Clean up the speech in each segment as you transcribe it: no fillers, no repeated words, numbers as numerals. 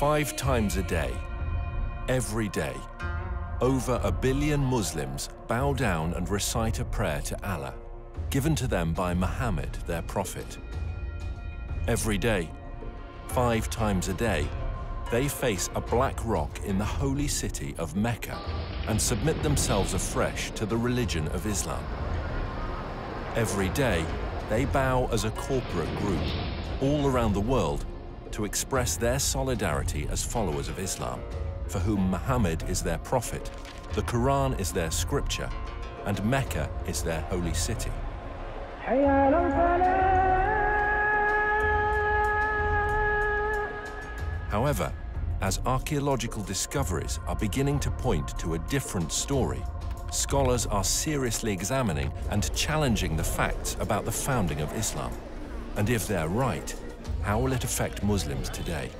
5 times a day, every day, over 1 billion Muslims bow down and recite a prayer to Allah, given to them by Muhammad, their prophet. Every day, 5 times a day, they face a black rock in the holy city of Mecca and submit themselves afresh to the religion of Islam. Every day, they bow as a corporate group all around the world to express their solidarity as followers of Islam, for whom Muhammad is their prophet, the Quran is their scripture, and Mecca is their holy city. However, as archaeological discoveries are beginning to point to a different story, scholars are seriously examining and challenging the facts about the founding of Islam. And if they're right, how will it affect Muslims today?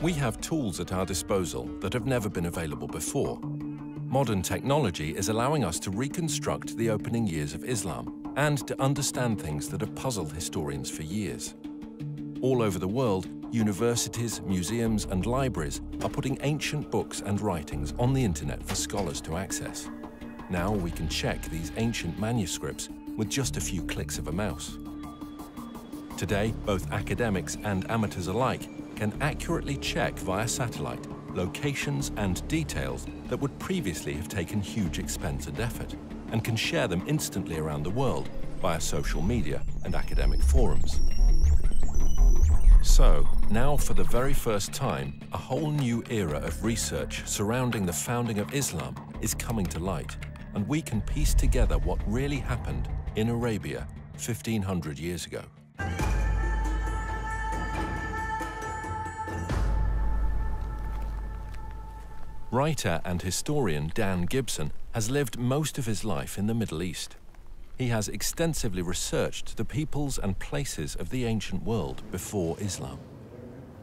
We have tools at our disposal that have never been available before. Modern technology is allowing us to reconstruct the opening years of Islam and to understand things that have puzzled historians for years. All over the world, universities, museums, and libraries are putting ancient books and writings on the internet for scholars to access. Now we can check these ancient manuscripts with just a few clicks of a mouse. Today, both academics and amateurs alike can accurately check via satellite locations and details that would previously have taken huge expense and effort, and can share them instantly around the world via social media and academic forums. So, now for the very first time, a whole new era of research surrounding the founding of Islam is coming to light, and we can piece together what really happened in Arabia 1500 years ago. Writer and historian Dan Gibson has lived most of his life in the Middle East. He has extensively researched the peoples and places of the ancient world before Islam.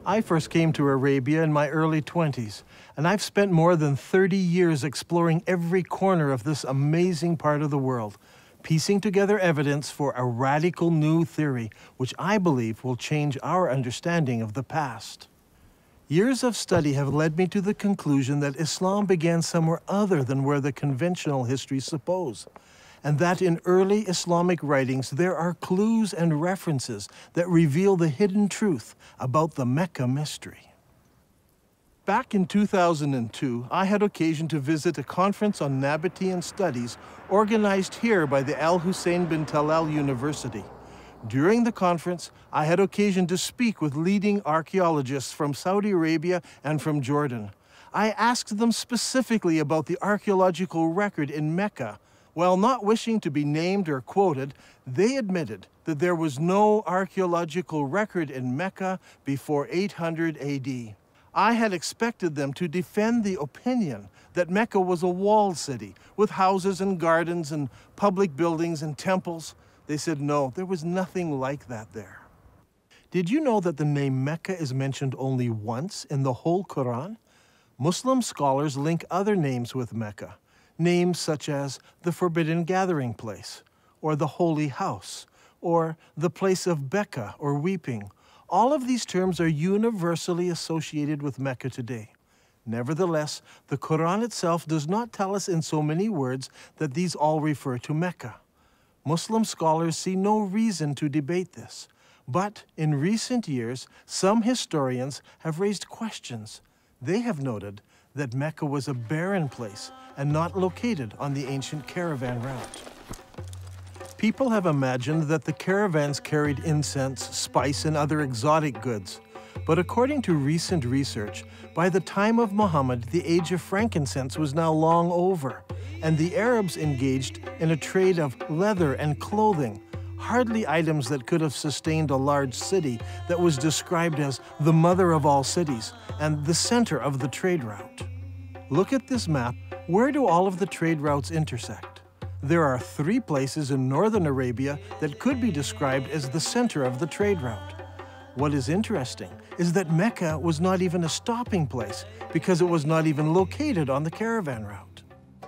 I first came to Arabia in my early 20s, and I've spent more than 30 years exploring every corner of this amazing part of the world, piecing together evidence for a radical new theory, which I believe will change our understanding of the past. Years of study have led me to the conclusion that Islam began somewhere other than where the conventional histories suppose, and that in early Islamic writings there are clues and references that reveal the hidden truth about the Mecca mystery. Back in 2002, I had occasion to visit a conference on Nabatean studies organized here by the Al Hussein bin Talal University. During the conference, I had occasion to speak with leading archaeologists from Saudi Arabia and from Jordan. I asked them specifically about the archaeological record in Mecca. While not wishing to be named or quoted, they admitted that there was no archaeological record in Mecca before 800 AD. I had expected them to defend the opinion that Mecca was a walled city with houses and gardens and public buildings and temples. They said no, there was nothing like that there. Did you know that the name Mecca is mentioned only once in the whole Quran? Muslim scholars link other names with Mecca. Names such as the Forbidden Gathering Place, or the Holy House, or the Place of Becca, or Weeping. All of these terms are universally associated with Mecca today. Nevertheless, the Quran itself does not tell us in so many words that these all refer to Mecca. Muslim scholars see no reason to debate this. But in recent years, some historians have raised questions. They have noted that Mecca was a barren place and not located on the ancient caravan route. People have imagined that the caravans carried incense, spice, and other exotic goods. But according to recent research, by the time of Muhammad, the age of frankincense was now long over, and the Arabs engaged in a trade of leather and clothing, hardly items that could have sustained a large city that was described as the mother of all cities and the center of the trade route. Look at this map. Where do all of the trade routes intersect? There are 3 places in northern Arabia that could be described as the center of the trade route. What is interesting is that Mecca was not even a stopping place because it was not even located on the caravan route.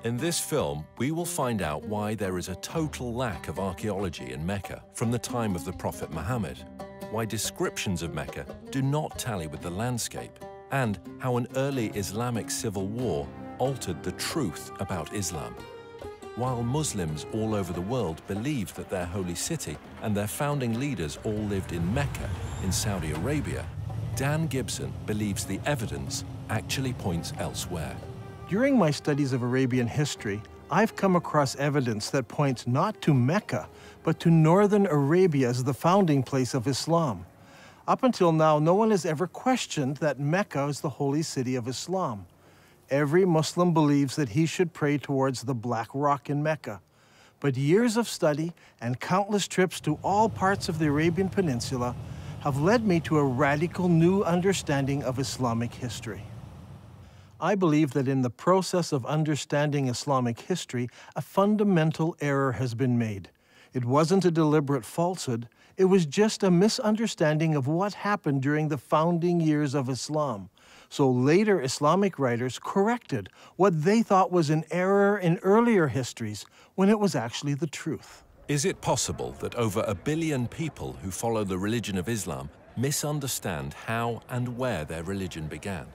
In this film, we will find out why there is a total lack of archaeology in Mecca from the time of the Prophet Muhammad. why descriptions of Mecca do not tally with the landscape, and how an early Islamic civil war altered the truth about Islam. While Muslims all over the world believe that their holy city and their founding leaders all lived in Mecca, in Saudi Arabia, Dan Gibson believes the evidence actually points elsewhere. During my studies of Arabian history, I've come across evidence that points not to Mecca, but to northern Arabia as the founding place of Islam. Up until now, no one has ever questioned that Mecca is the holy city of Islam. Every Muslim believes that he should pray towards the Black Rock in Mecca. But years of study and countless trips to all parts of the Arabian Peninsula have led me to a radical new understanding of Islamic history. I believe that in the process of understanding Islamic history, a fundamental error has been made. It wasn't a deliberate falsehood, it was just a misunderstanding of what happened during the founding years of Islam. So later Islamic writers corrected what they thought was an error in earlier histories when it was actually the truth. Is it possible that over 1 billion people who follow the religion of Islam misunderstand how and where their religion began?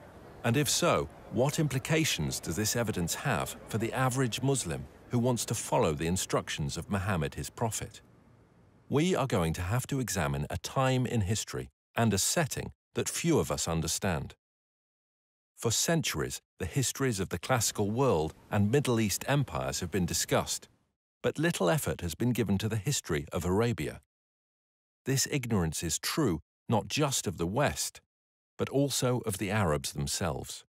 And if so, what implications does this evidence have for the average Muslim who wants to follow the instructions of Muhammad, his prophet? We are going to have to examine a time in history and a setting that few of us understand. For centuries, the histories of the classical world and Middle East empires have been discussed, but little effort has been given to the history of Arabia. This ignorance is true not just of the West, but also of the Arabs themselves.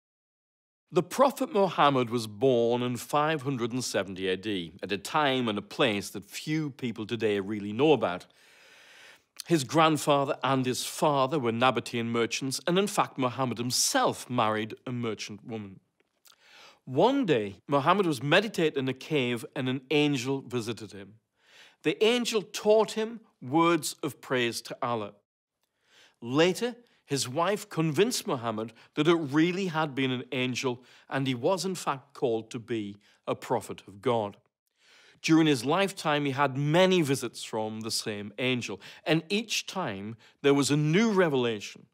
The Prophet Muhammad was born in 570 AD, at a time and a place that few people today really know about. His grandfather and his father were Nabatean merchants, and in fact, Muhammad himself married a merchant woman. One day, Muhammad was meditating in a cave and an angel visited him. The angel taught him words of praise to Allah. Later, his wife convinced Muhammad that it really had been an angel and he was in fact called to be a prophet of God. During his lifetime, he had many visits from the same angel, and each time there was a new revelation.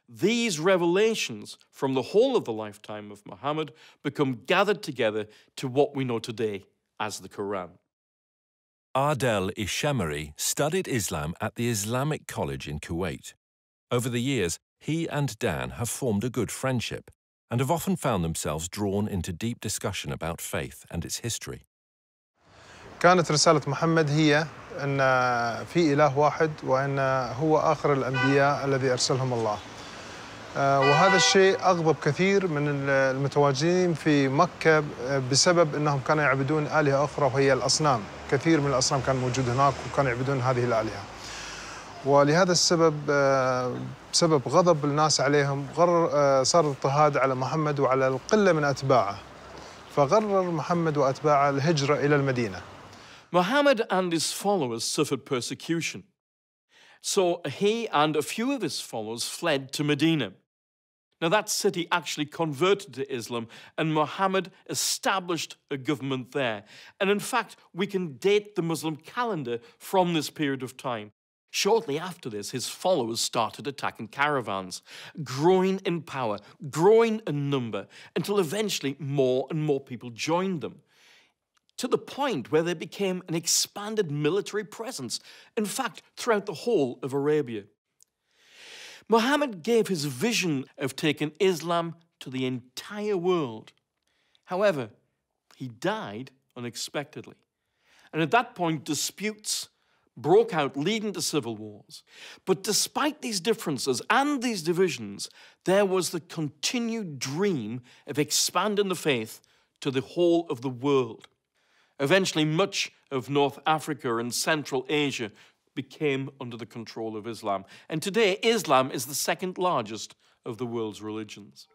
These revelations from the whole of the lifetime of Muhammad become gathered together to what we know today as the Quran. Adel Ishemeri studied Islam at the Islamic College in Kuwait. Over the years, he and Dan have formed a good friendship and have often found themselves drawn into deep discussion about faith and its history. كانت رسالة محمد هي أن في إله واحد وأن هو آخر الأنبياء الذي أرسلهم الله. وهذا الشيء أغضب كثير من المتواجدين في مكة بسبب أنهم كانوا يعبدون آلهة أخرى وهي الأصنام. كثير من الأصنام كان موجود هناك وكانوا يعبدون هذه الآلهة. ولهذا السبب بسبب غضب الناس عليهم صار اضطهاد على محمد وعلى القلة من أتباعه. فقرر محمد وأتباعه الهجرة إلى المدينة. Muhammad and his followers suffered persecution. So he and a few of his followers fled to Medina. Now that city actually converted to Islam and Muhammad established a government there. And in fact, we can date the Muslim calendar from this period of time. Shortly after this, his followers started attacking caravans, growing in power, growing in number, until eventually more and more people joined them, to the point where they became an expanded military presence, in fact, throughout the whole of Arabia. Muhammad gave his vision of taking Islam to the entire world. However, he died unexpectedly. And at that point, disputes broke out, leading to civil wars. But despite these differences and these divisions, there was the continued dream of expanding the faith to the whole of the world. Eventually, much of North Africa and Central Asia became under the control of Islam. And today, Islam is the second largest of the world's religions.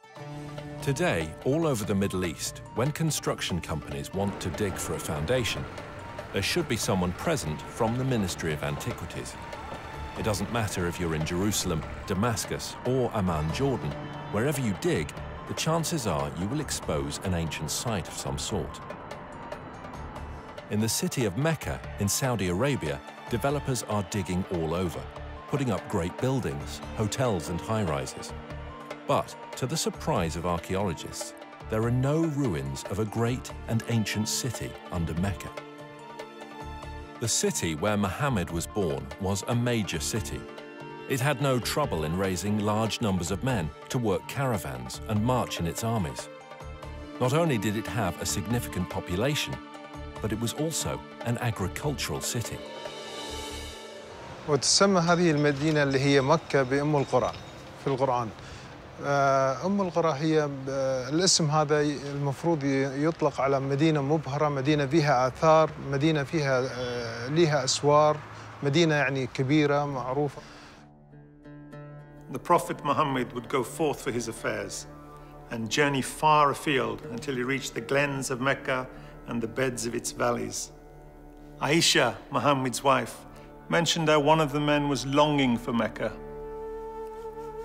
Today, all over the Middle East, when construction companies want to dig for a foundation, there should be someone present from the Ministry of Antiquities. It doesn't matter if you're in Jerusalem, Damascus, or Amman, Jordan. Wherever you dig, the chances are you will expose an ancient site of some sort. In the city of Mecca, in Saudi Arabia, developers are digging all over. putting up great buildings, hotels and high-rises. But, to the surprise of archaeologists, there are no ruins of a great and ancient city under Mecca. The city where Muhammad was born was a major city. It had no trouble in raising large numbers of men to work caravans and march in its armies. Not only did it have a significant population, but it was also an agricultural city. وتسمى هذه المدينة اللي هي مكة بأم القرى في القرآن. أم القرى هي الاسم هذا المفروض يطلق على مدينة مبهرة، مدينة فيها آثار، مدينة فيها لها أسوار، مدينة يعني كبيرة معروفة. The Prophet Muhammad would go forth for his affairs and journey far afield until he reached the glens of Mecca and the beds of its valleys. Aisha, Muhammad's wife, mentioned how one of the men was longing for Mecca.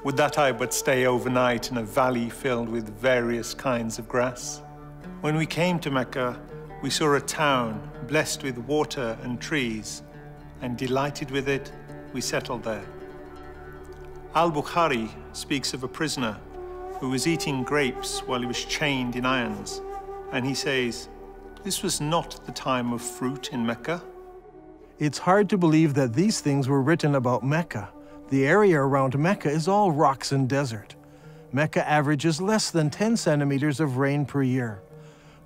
Would that I but stay overnight in a valley filled with various kinds of grass? When we came to Mecca, we saw a town blessed with water and trees, and delighted with it, we settled there. Al-Bukhari speaks of a prisoner who was eating grapes while he was chained in irons, and he says, "This was not the time of fruit in Mecca." It's hard to believe that these things were written about Mecca. The area around Mecca is all rocks and desert. Mecca averages less than 10 centimeters of rain per year.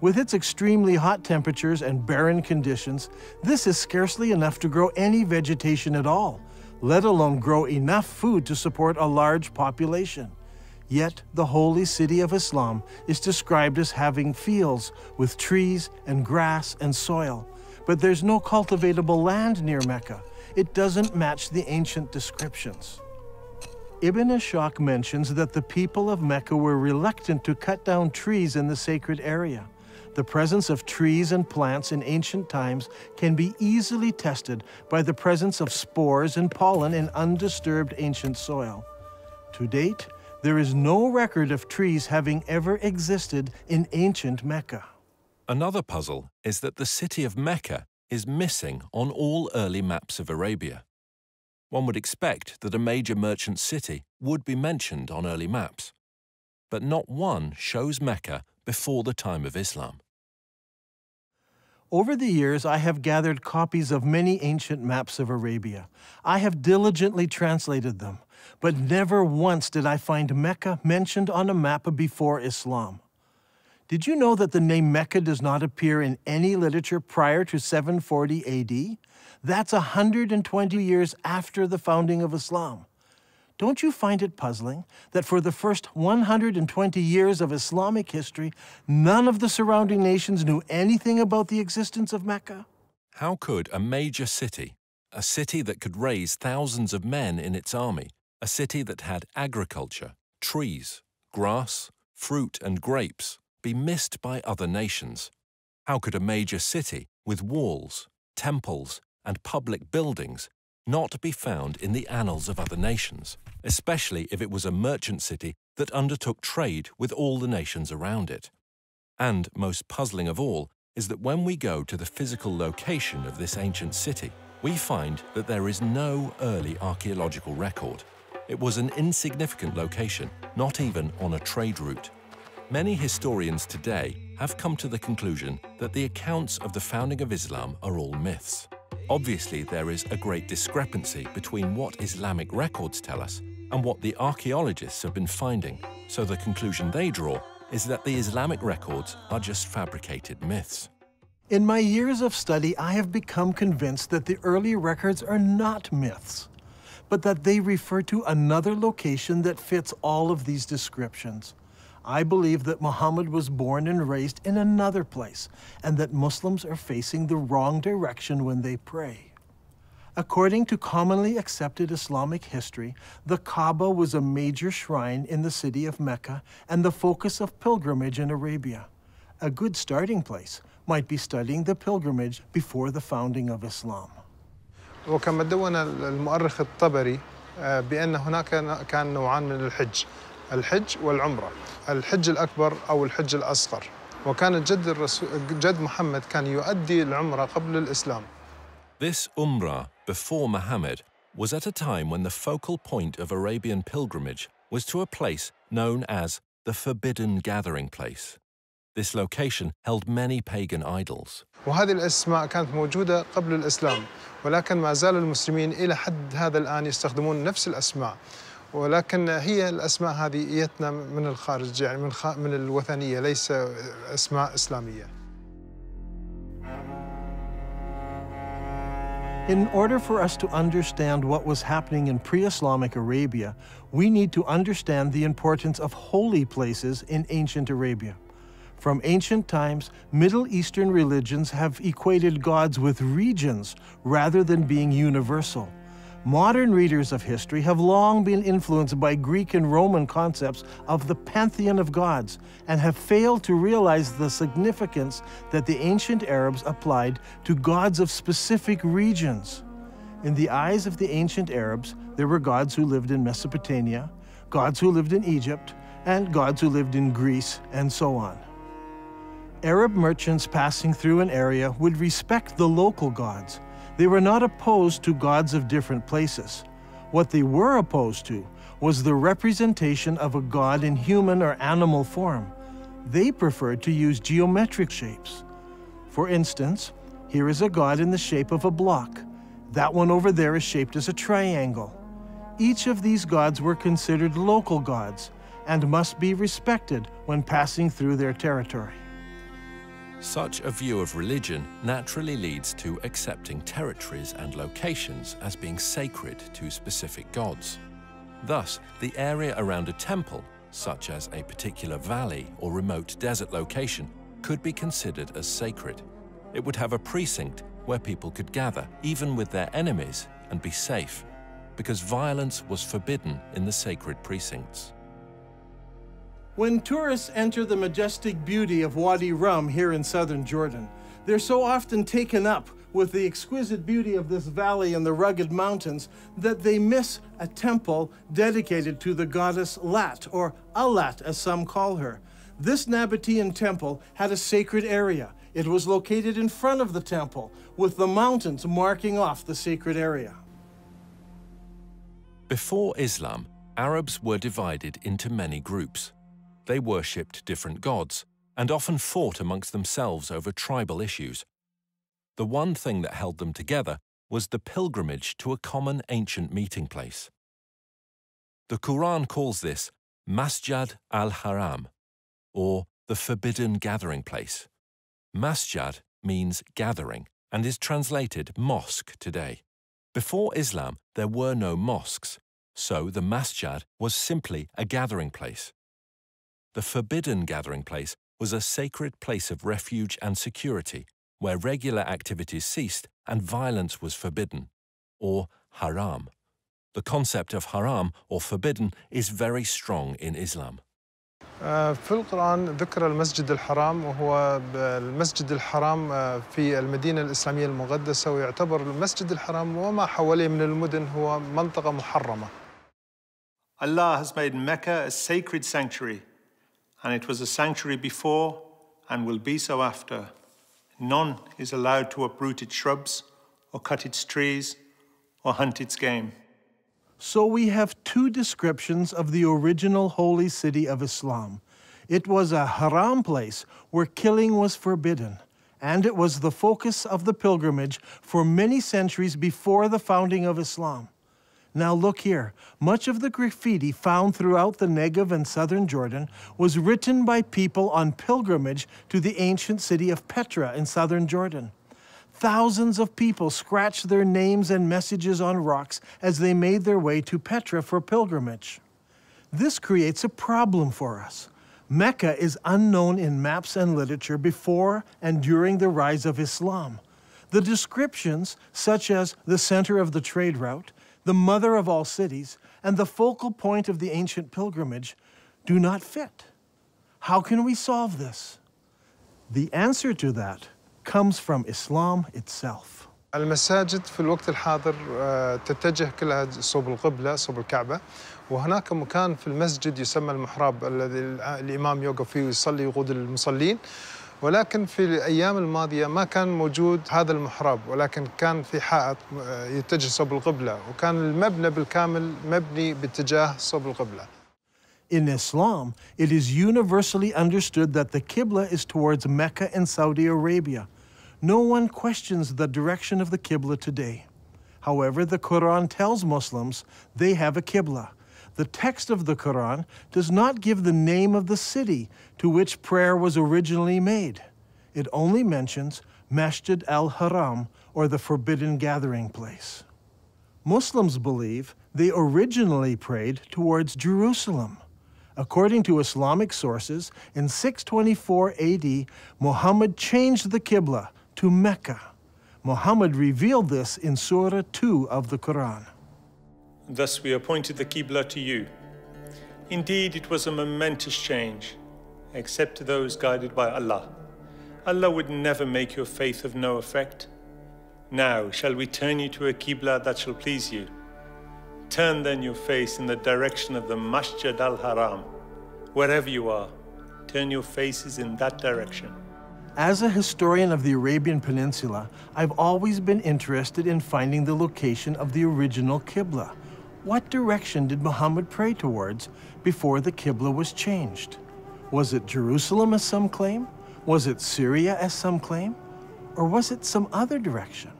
With its extremely hot temperatures and barren conditions, this is scarcely enough to grow any vegetation at all, let alone grow enough food to support a large population. Yet the holy city of Islam is described as having fields with trees and grass and soil. But there's no cultivatable land near Mecca. It doesn't match the ancient descriptions. Ibn Ishaq mentions that the people of Mecca were reluctant to cut down trees in the sacred area. The presence of trees and plants in ancient times can be easily tested by the presence of spores and pollen in undisturbed ancient soil. To date, there is no record of trees having ever existed in ancient Mecca. Another puzzle is that the city of Mecca is missing on all early maps of Arabia. One would expect that a major merchant city would be mentioned on early maps, but not one shows Mecca before the time of Islam. Over the years, I have gathered copies of many ancient maps of Arabia. I have diligently translated them, but never once did I find Mecca mentioned on a map before Islam. Did you know that the name Mecca does not appear in any literature prior to 740 AD? That's 120 years after the founding of Islam. Don't you find it puzzling that for the first 120 years of Islamic history, none of the surrounding nations knew anything about the existence of Mecca? How could a major city, a city that could raise thousands of men in its army, a city that had agriculture, trees, grass, fruit and grapes, be missed by other nations? How could a major city with walls, temples, and public buildings not be found in the annals of other nations, especially if it was a merchant city that undertook trade with all the nations around it? And most puzzling of all is that when we go to the physical location of this ancient city, we find that there is no early archaeological record. It was an insignificant location, not even on a trade route. Many historians today have come to the conclusion that the accounts of the founding of Islam are all myths. Obviously, there is a great discrepancy between what Islamic records tell us and what the archaeologists have been finding, so the conclusion they draw is that the Islamic records are just fabricated myths. In my years of study, I have become convinced that the early records are not myths, but that they refer to another location that fits all of these descriptions. I believe that Muhammad was born and raised in another place, and that Muslims are facing the wrong direction when they pray. According to commonly accepted Islamic history, the Kaaba was a major shrine in the city of Mecca and the focus of pilgrimage in Arabia. A good starting place might be studying the pilgrimage before the founding of Islam. وكما دون المؤرخ الطبري بأن هناك كان نوعان من الحج، الحج والعمرة. الحج الأكبر أو الحج الأصغر، وكان جد محمد كان يؤدي العمرة قبل الإسلام. This Umrah before Muhammad was at a time when the focal point of Arabian pilgrimage was to a place known as the Forbidden Gathering Place. This location held many pagan idols. وهذه الأسماء كانت موجودة قبل الإسلام، ولكن ما زال المسلمين إلى حد هذا الآن يستخدمون نفس الأسماء، ولكن هي الأسماء هذه إيتنا من الخارج، يعني من الوثنية، ليس أسماء إسلامية. In order for us to understand what was happening in pre-Islamic Arabia, we need to understand the importance of holy places in ancient Arabia. From ancient times, Middle Eastern religions have equated gods with regions rather than being universal. Modern readers of history have long been influenced by Greek and Roman concepts of the pantheon of gods and have failed to realize the significance that the ancient Arabs applied to gods of specific regions. In the eyes of the ancient Arabs, there were gods who lived in Mesopotamia, gods who lived in Egypt, and gods who lived in Greece, and so on. Arab merchants passing through an area would respect the local gods. They were not opposed to gods of different places. What they were opposed to was the representation of a god in human or animal form. They preferred to use geometric shapes. For instance, here is a god in the shape of a block. That one over there is shaped as a triangle. Each of these gods were considered local gods and must be respected when passing through their territory. Such a view of religion naturally leads to accepting territories and locations as being sacred to specific gods. Thus, the area around a temple, such as a particular valley or remote desert location, could be considered as sacred. It would have a precinct where people could gather, even with their enemies, and be safe, because violence was forbidden in the sacred precincts. When tourists enter the majestic beauty of Wadi Rum here in southern Jordan, they're so often taken up with the exquisite beauty of this valley and the rugged mountains that they miss a temple dedicated to the goddess Lat, or Allat as some call her. This Nabatean temple had a sacred area. It was located in front of the temple, with the mountains marking off the sacred area. Before Islam, Arabs were divided into many groups. They worshipped different gods and often fought amongst themselves over tribal issues. The one thing that held them together was the pilgrimage to a common ancient meeting place. The Quran calls this Masjid al-Haram, or the Forbidden Gathering Place. Masjid means gathering and is translated mosque today. Before Islam, there were no mosques, so the masjid was simply a gathering place. The Forbidden Gathering Place was a sacred place of refuge and security, where regular activities ceased and violence was forbidden, or haram. The concept of haram, or forbidden, is very strong in Islam. في القرآن ذكر المسجد الحرام، وهو المسجد الحرام في المدينة الإسلامية المقدسة، ويعتبر المسجد الحرام وما حواليه من المدن هو منطقة محرمة. Allah has made Mecca a sacred sanctuary, and it was a sanctuary before and will be so after. None is allowed to uproot its shrubs or cut its trees or hunt its game. So we have two descriptions of the original holy city of Islam. It was a haram place where killing was forbidden, and it was the focus of the pilgrimage for many centuries before the founding of Islam. Now look here, much of the graffiti found throughout the Negev and southern Jordan was written by people on pilgrimage to the ancient city of Petra in southern Jordan. Thousands of people scratched their names and messages on rocks as they made their way to Petra for pilgrimage. This creates a problem for us. Mecca is unknown in maps and literature before and during the rise of Islam. The descriptions, such as the center of the trade route, the mother of all cities, and the focal point of the ancient pilgrimage, do not fit. How can we solve this? The answer to that comes from Islam itself. المساجد في الوقت الحاضر تتجه كلها صوب القبلة، صوب الكعبة، وهناك مكان في المسجد يسمى المحراب الذي الإمام يوقف فيه ويصلي ويقود المصلين، ولكن في الأيام الماضية ما كان موجود هذا المحراب، ولكن كان في حائط يتجه صوب القبلة، وكان المبنى بالكامل مبني باتجاه صوب القبلة. In Islam, it is universally understood that the Qibla is towards Mecca in Saudi Arabia. No one questions the direction of the Qibla today. However, the Quran tells Muslims they have a Qibla. The text of the Quran does not give the name of the city to which prayer was originally made. It only mentions Masjid al-Haram, or the forbidden gathering place. Muslims believe they originally prayed towards Jerusalem. According to Islamic sources, in 624 AD, Muhammad changed the Qibla to Mecca. Muhammad revealed this in Surah 2 of the Quran. Thus we appointed the Qibla to you. Indeed, it was a momentous change, except to those guided by Allah. Allah would never make your faith of no effect. Now, shall we turn you to a Qibla that shall please you? Turn then your face in the direction of the Masjid al-Haram. Wherever you are, turn your faces in that direction. As a historian of the Arabian Peninsula, I've always been interested in finding the location of the original Qibla. What direction did Muhammad pray towards before the Qibla was changed? Was it Jerusalem, as some claim? Was it Syria, as some claim? Or was it some other direction?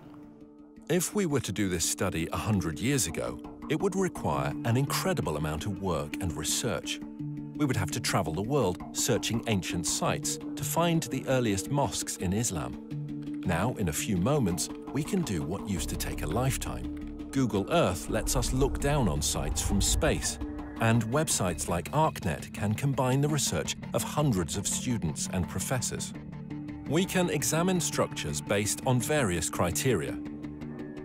If we were to do this study 100 years ago, it would require an incredible amount of work and research. We would have to travel the world searching ancient sites to find the earliest mosques in Islam. Now, in a few moments, we can do what used to take a lifetime. Google Earth lets us look down on sites from space, and websites like ArcNet can combine the research of hundreds of students and professors. We can examine structures based on various criteria.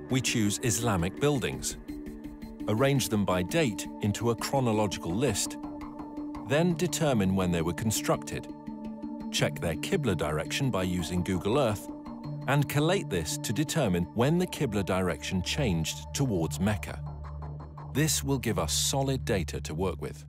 We choose Islamic buildings, arrange them by date into a chronological list, then determine when they were constructed, check their Qibla direction by using Google Earth, and collate this to determine when the Qibla direction changed towards Mecca. This will give us solid data to work with.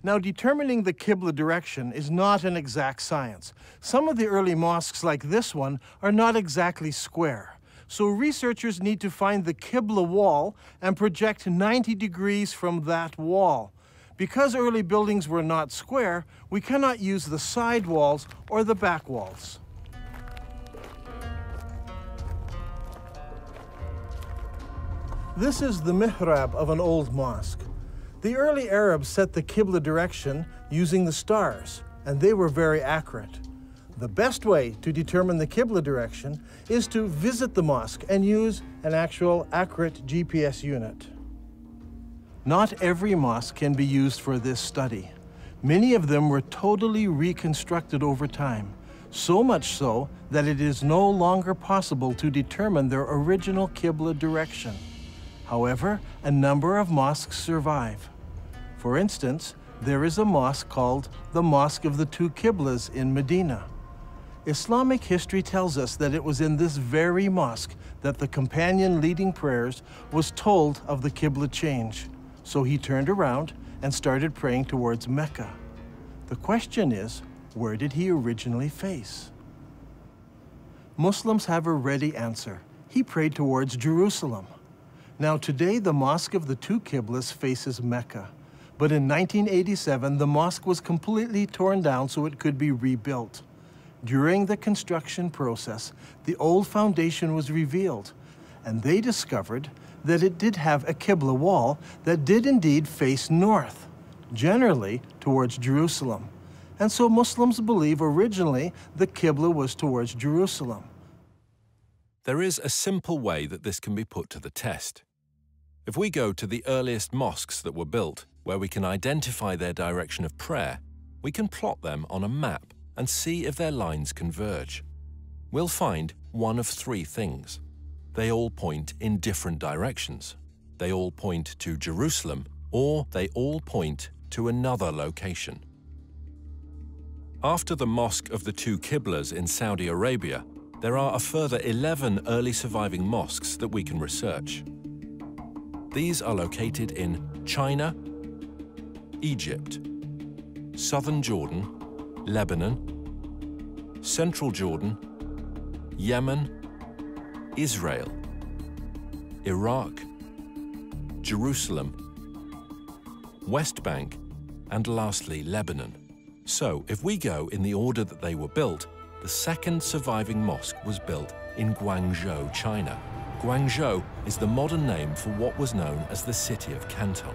Now, determining the Qibla direction is not an exact science. Some of the early mosques, like this one, are not exactly square. So researchers need to find the Qibla wall and project 90 degrees from that wall. Because early buildings were not square, we cannot use the side walls or the back walls. This is the mihrab of an old mosque. The early Arabs set the Qibla direction using the stars, and they were very accurate. The best way to determine the Qibla direction is to visit the mosque and use an actual accurate GPS unit. Not every mosque can be used for this study. Many of them were totally reconstructed over time, so much so that it is no longer possible to determine their original Qibla direction. However, a number of mosques survive. For instance, there is a mosque called the Mosque of the Two Qiblas in Medina. Islamic history tells us that it was in this very mosque that the companion leading prayers was told of the Qibla change. So he turned around and started praying towards Mecca. The question is, where did he originally face? Muslims have a ready answer. He prayed towards Jerusalem. Now today, the Mosque of the Two Qiblas faces Mecca. But in 1987, the mosque was completely torn down so it could be rebuilt. During the construction process, the old foundation was revealed, and they discovered that it did have a Qibla wall that did indeed face north, generally towards Jerusalem. And so Muslims believe originally the Qibla was towards Jerusalem. There is a simple way that this can be put to the test. If we go to the earliest mosques that were built, where we can identify their direction of prayer, we can plot them on a map and see if their lines converge. We'll find one of three things. They all point in different directions. They all point to Jerusalem, or they all point to another location. After the Mosque of the Two Qiblas in Saudi Arabia, there are a further 11 early surviving mosques that we can research. These are located in China, Egypt, southern Jordan, Lebanon, Central Jordan, Yemen, Israel, Iraq, Jerusalem, West Bank, and lastly, Lebanon. So, if we go in the order that they were built, the second surviving mosque was built in Guangzhou, China. Guangzhou is the modern name for what was known as the city of Canton.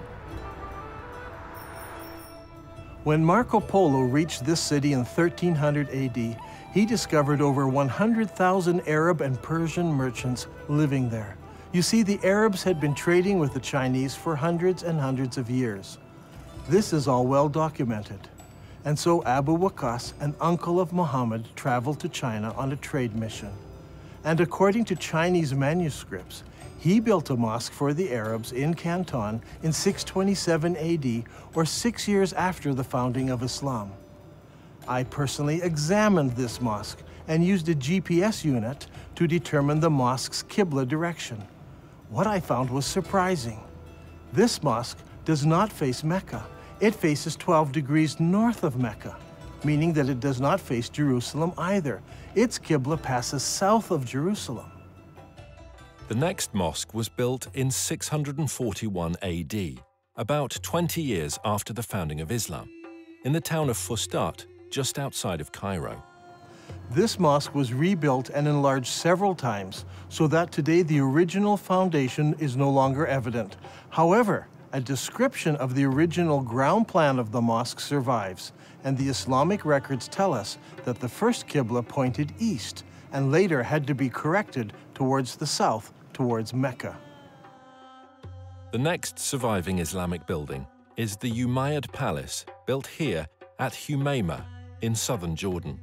When Marco Polo reached this city in 1300 AD, he discovered over 100,000 Arab and Persian merchants living there. You see, the Arabs had been trading with the Chinese for hundreds and hundreds of years. This is all well documented. And so Abu Waqas, an uncle of Muhammad, traveled to China on a trade mission. And according to Chinese manuscripts, he built a mosque for the Arabs in Canton in 627 AD, or 6 years after the founding of Islam. I personally examined this mosque and used a GPS unit to determine the mosque's Qibla direction. What I found was surprising. This mosque does not face Mecca. It faces 12 degrees north of Mecca, meaning that it does not face Jerusalem either. Its Qibla passes south of Jerusalem. The next mosque was built in 641 AD, about 20 years after the founding of Islam, in the town of Fustat, just outside of Cairo. This mosque was rebuilt and enlarged several times, so that today the original foundation is no longer evident. However, a description of the original ground plan of the mosque survives, and the Islamic records tell us that the first Qibla pointed east and later had to be corrected towards the south, towards Mecca. The next surviving Islamic building is the Umayyad Palace, built here at Humayma in southern Jordan.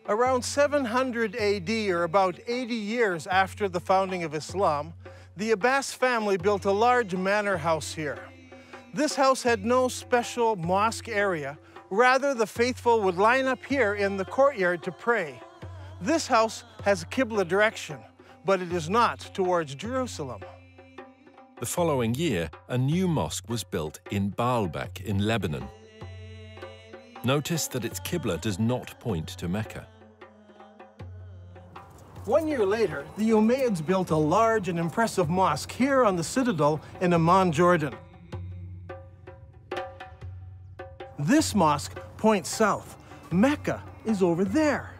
Around 700 AD, or about 80 years after the founding of Islam, the Abbas family built a large manor house here. This house had no special mosque area. Rather, the faithful would line up here in the courtyard to pray. This house has a Qibla direction, but it is not towards Jerusalem. The following year, a new mosque was built in Baalbek in Lebanon. Notice that its Qibla does not point to Mecca. 1 year later, the Umayyads built a large and impressive mosque here on the citadel in Amman, Jordan. This mosque points south. Mecca is over there.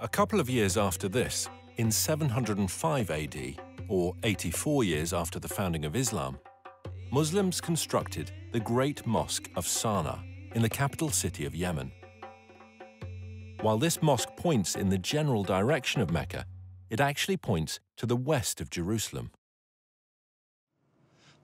A couple of years after this, in 705 AD, or 84 years after the founding of Islam, Muslims constructed the Great Mosque of Sana'a in the capital city of Yemen. While this mosque points in the general direction of Mecca, it actually points to the west of Jerusalem.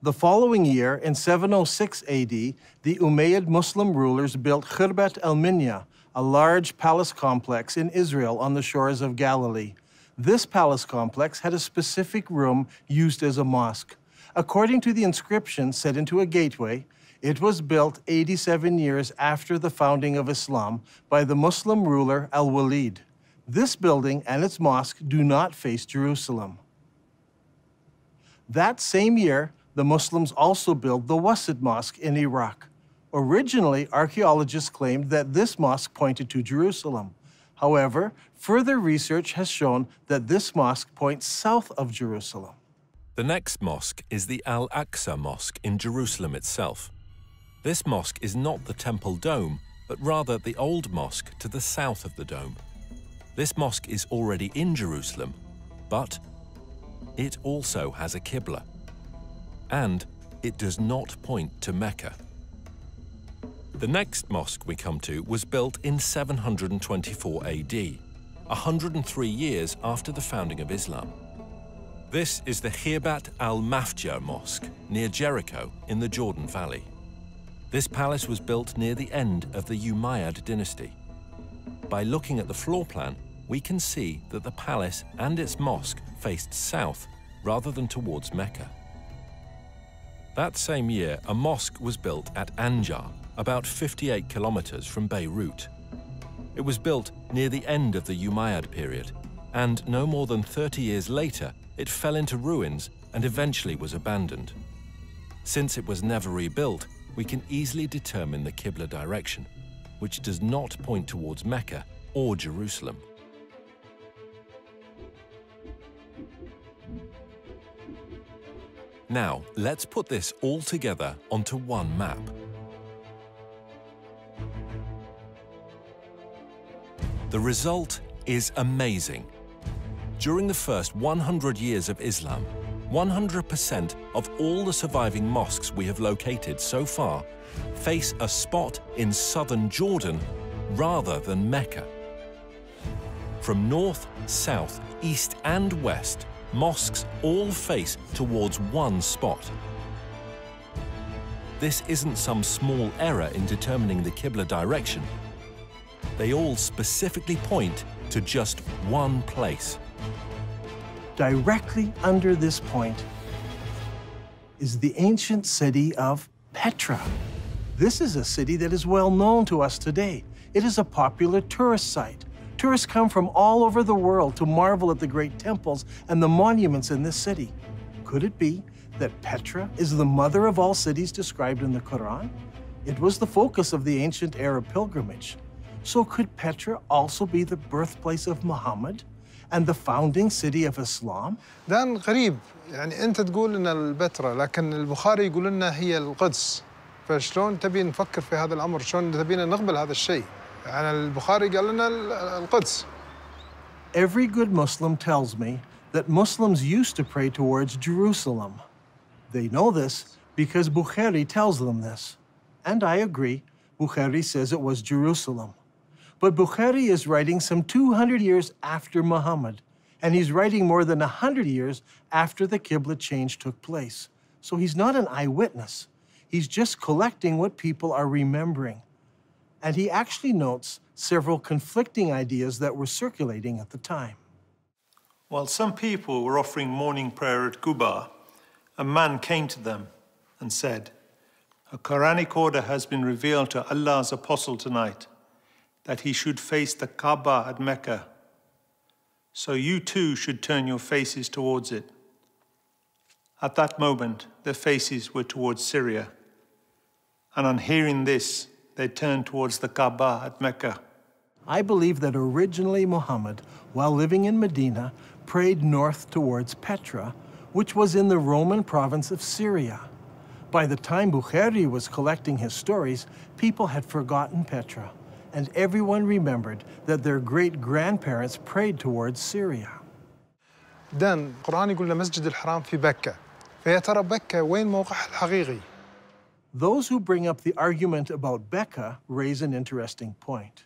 The following year, in 706 AD, the Umayyad Muslim rulers built Khirbat al-Minya, a large palace complex in Israel on the shores of Galilee. This palace complex had a specific room used as a mosque. According to the inscription set into a gateway, it was built 87 years after the founding of Islam by the Muslim ruler Al-Walid. This building and its mosque do not face Jerusalem. That same year, the Muslims also built the Wasit Mosque in Iraq. Originally, archaeologists claimed that this mosque pointed to Jerusalem. However, further research has shown that this mosque points south of Jerusalem. The next mosque is the Al-Aqsa Mosque in Jerusalem itself. This mosque is not the temple dome, but rather the old mosque to the south of the dome. This mosque is already in Jerusalem, but it also has a Qibla, and it does not point to Mecca. The next mosque we come to was built in 724 AD, 103 years after the founding of Islam. This is the Khirbat al-Mafja Mosque near Jericho in the Jordan Valley. This palace was built near the end of the Umayyad dynasty. By looking at the floor plan, we can see that the palace and its mosque faced south rather than towards Mecca. That same year, a mosque was built at Anjar, about 58 kilometers from Beirut. It was built near the end of the Umayyad period, and no more than 30 years later, it fell into ruins and eventually was abandoned. Since it was never rebuilt, we can easily determine the Qibla direction, which does not point towards Mecca, or Jerusalem. Now, let's put this all together onto one map. The result is amazing. During the first 100 years of Islam, 100% of all the surviving mosques we have located so far face a spot in southern Jordan rather than Mecca. From north, south, east and west, mosques all face towards one spot. This isn't some small error in determining the Qibla direction. They all specifically point to just one place. Directly under this point is the ancient city of Petra. This is a city that is well known to us today. It is a popular tourist site. Tourists come from all over the world to marvel at the great temples and the monuments in this city. Could it be that Petra is the mother of all cities described in the Quran? It was the focus of the ancient Arab pilgrimage. So could Petra also be the birthplace of Muhammad and the founding city of Islam? ده غريب، يعني أنت تقول إن البتراء لكن البخاري يقول لنا هي القدس، فشلون تبي نفكر في هذا الأمر؟ شلون تبينا نقبل هذا الشيء؟ يعني البخاري قال لنا القدس. Every good Muslim tells me that Muslims used to pray towards Jerusalem. They know this because Bukhari tells them this. And I agree, Bukhari says it was Jerusalem. But Bukhari is writing some 200 years after Muhammad, and he's writing more than 100 years after the Qibla change took place. So he's not an eyewitness. He's just collecting what people are remembering. And he actually notes several conflicting ideas that were circulating at the time. While some people were offering morning prayer at Quba, a man came to them and said, "A Quranic order has been revealed to Allah's apostle tonight, that he should face the Kaaba at Mecca. So you too should turn your faces towards it." At that moment, their faces were towards Syria. And on hearing this, they turned towards the Kaaba at Mecca. I believe that originally Muhammad, while living in Medina, prayed north towards Petra, which was in the Roman province of Syria. By the time Bukhari was collecting his stories, people had forgotten Petra, and everyone remembered that their great-grandparents prayed towards Syria. دان القرآن يقول لنا مسجد الحرام في بكة، فيا ترى بكة وين موقعها الحقيقي؟ Those who bring up the argument about Becca raise an interesting point.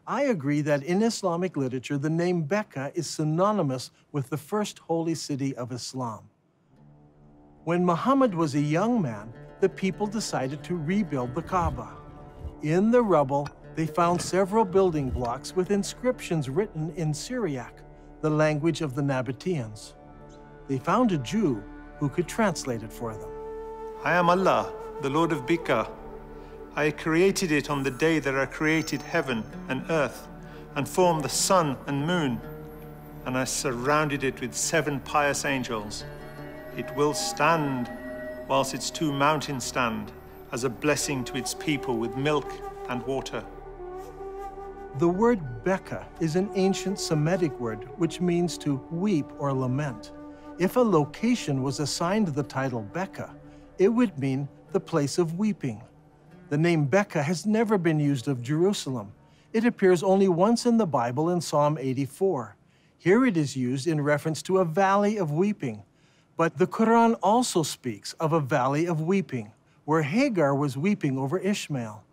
I agree that in Islamic literature, the name Becca is synonymous with the first holy city of Islam. When Muhammad was a young man, the people decided to rebuild the Kaaba. In the rubble, they found several building blocks with inscriptions written in Syriac, the language of the Nabateans. They found a Jew who could translate it for them. I am Allah, the Lord of Bika. I created it on the day that I created heaven and earth and formed the sun and moon, and I surrounded it with 7 pious angels. It will stand whilst its 2 mountains stand as a blessing to its people with milk and water. The word Becca is an ancient Semitic word which means to weep or lament. If a location was assigned the title Becca, it would mean the place of weeping. The name Becca has never been used of Jerusalem. It appears only once in the Bible in Psalm 84. Here it is used in reference to a valley of weeping. But the Quran also speaks of a valley of weeping, where Hagar was weeping over Ishmael.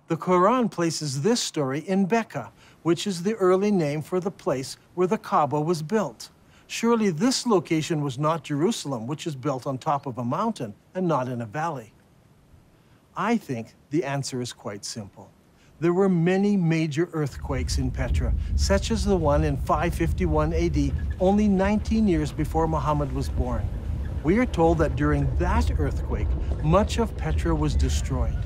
The Quran places this story in Becca, which is the early name for the place where the Kaaba was built. Surely this location was not Jerusalem, which is built on top of a mountain and not in a valley. I think the answer is quite simple. There were many major earthquakes in Petra, such as the one in 551 AD, only 19 years before Muhammad was born. We are told that during that earthquake, much of Petra was destroyed.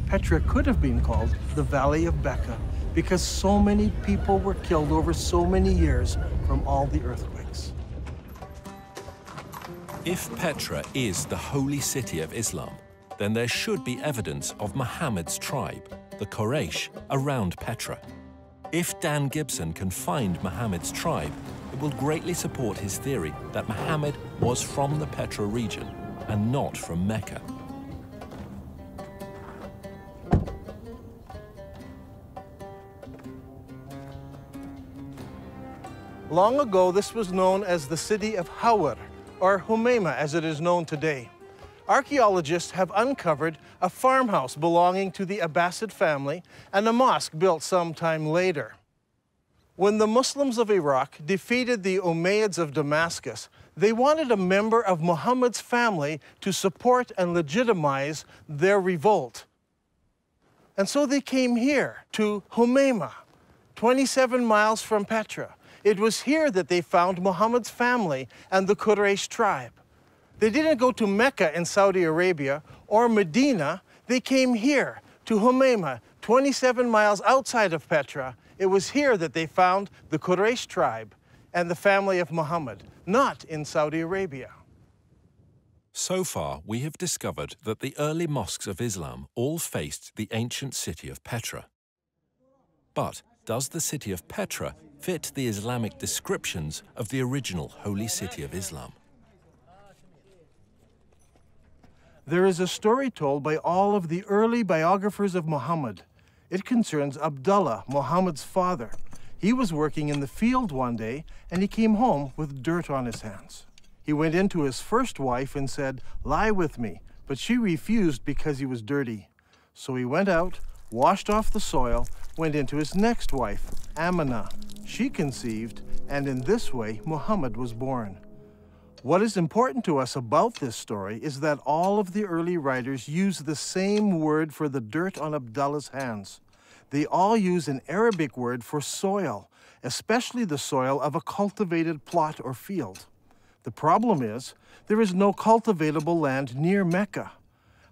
Petra could have been called the Valley of Becca because so many people were killed over so many years from all the earthquakes. If Petra is the holy city of Islam, then there should be evidence of Muhammad's tribe, the Quraysh, around Petra. If Dan Gibson can find Muhammad's tribe, it will greatly support his theory that Muhammad was from the Petra region and not from Mecca. Long ago, this was known as the city of Hawar, or Humayma as it is known today. Archaeologists have uncovered a farmhouse belonging to the Abbasid family and a mosque built some time later. When the Muslims of Iraq defeated the Umayyads of Damascus, they wanted a member of Muhammad's family to support and legitimize their revolt. And so they came here to Humayma, 27 miles from Petra. It was here that they found Muhammad's family and the Quraysh tribe. They didn't go to Mecca in Saudi Arabia or Medina. They came here to Humayma, 27 miles outside of Petra. It was here that they found the Quraysh tribe and the family of Muhammad, not in Saudi Arabia. So far, we have discovered that the early mosques of Islam all faced the ancient city of Petra. But does the city of Petra fit the Islamic descriptions of the original holy city of Islam? There is a story told by all of the early biographers of Muhammad. It concerns Abdullah, Muhammad's father. He was working in the field one day, and he came home with dirt on his hands. He went in to his first wife and said, "Lie with me," but she refused because he was dirty. So he went out, washed off the soil, went into his next wife, Amina. She conceived, and in this way, Muhammad was born. What is important to us about this story is that all of the early writers use the same word for the dirt on Abdullah's hands. They all use an Arabic word for soil, especially the soil of a cultivated plot or field. The problem is, there is no cultivatable land near Mecca.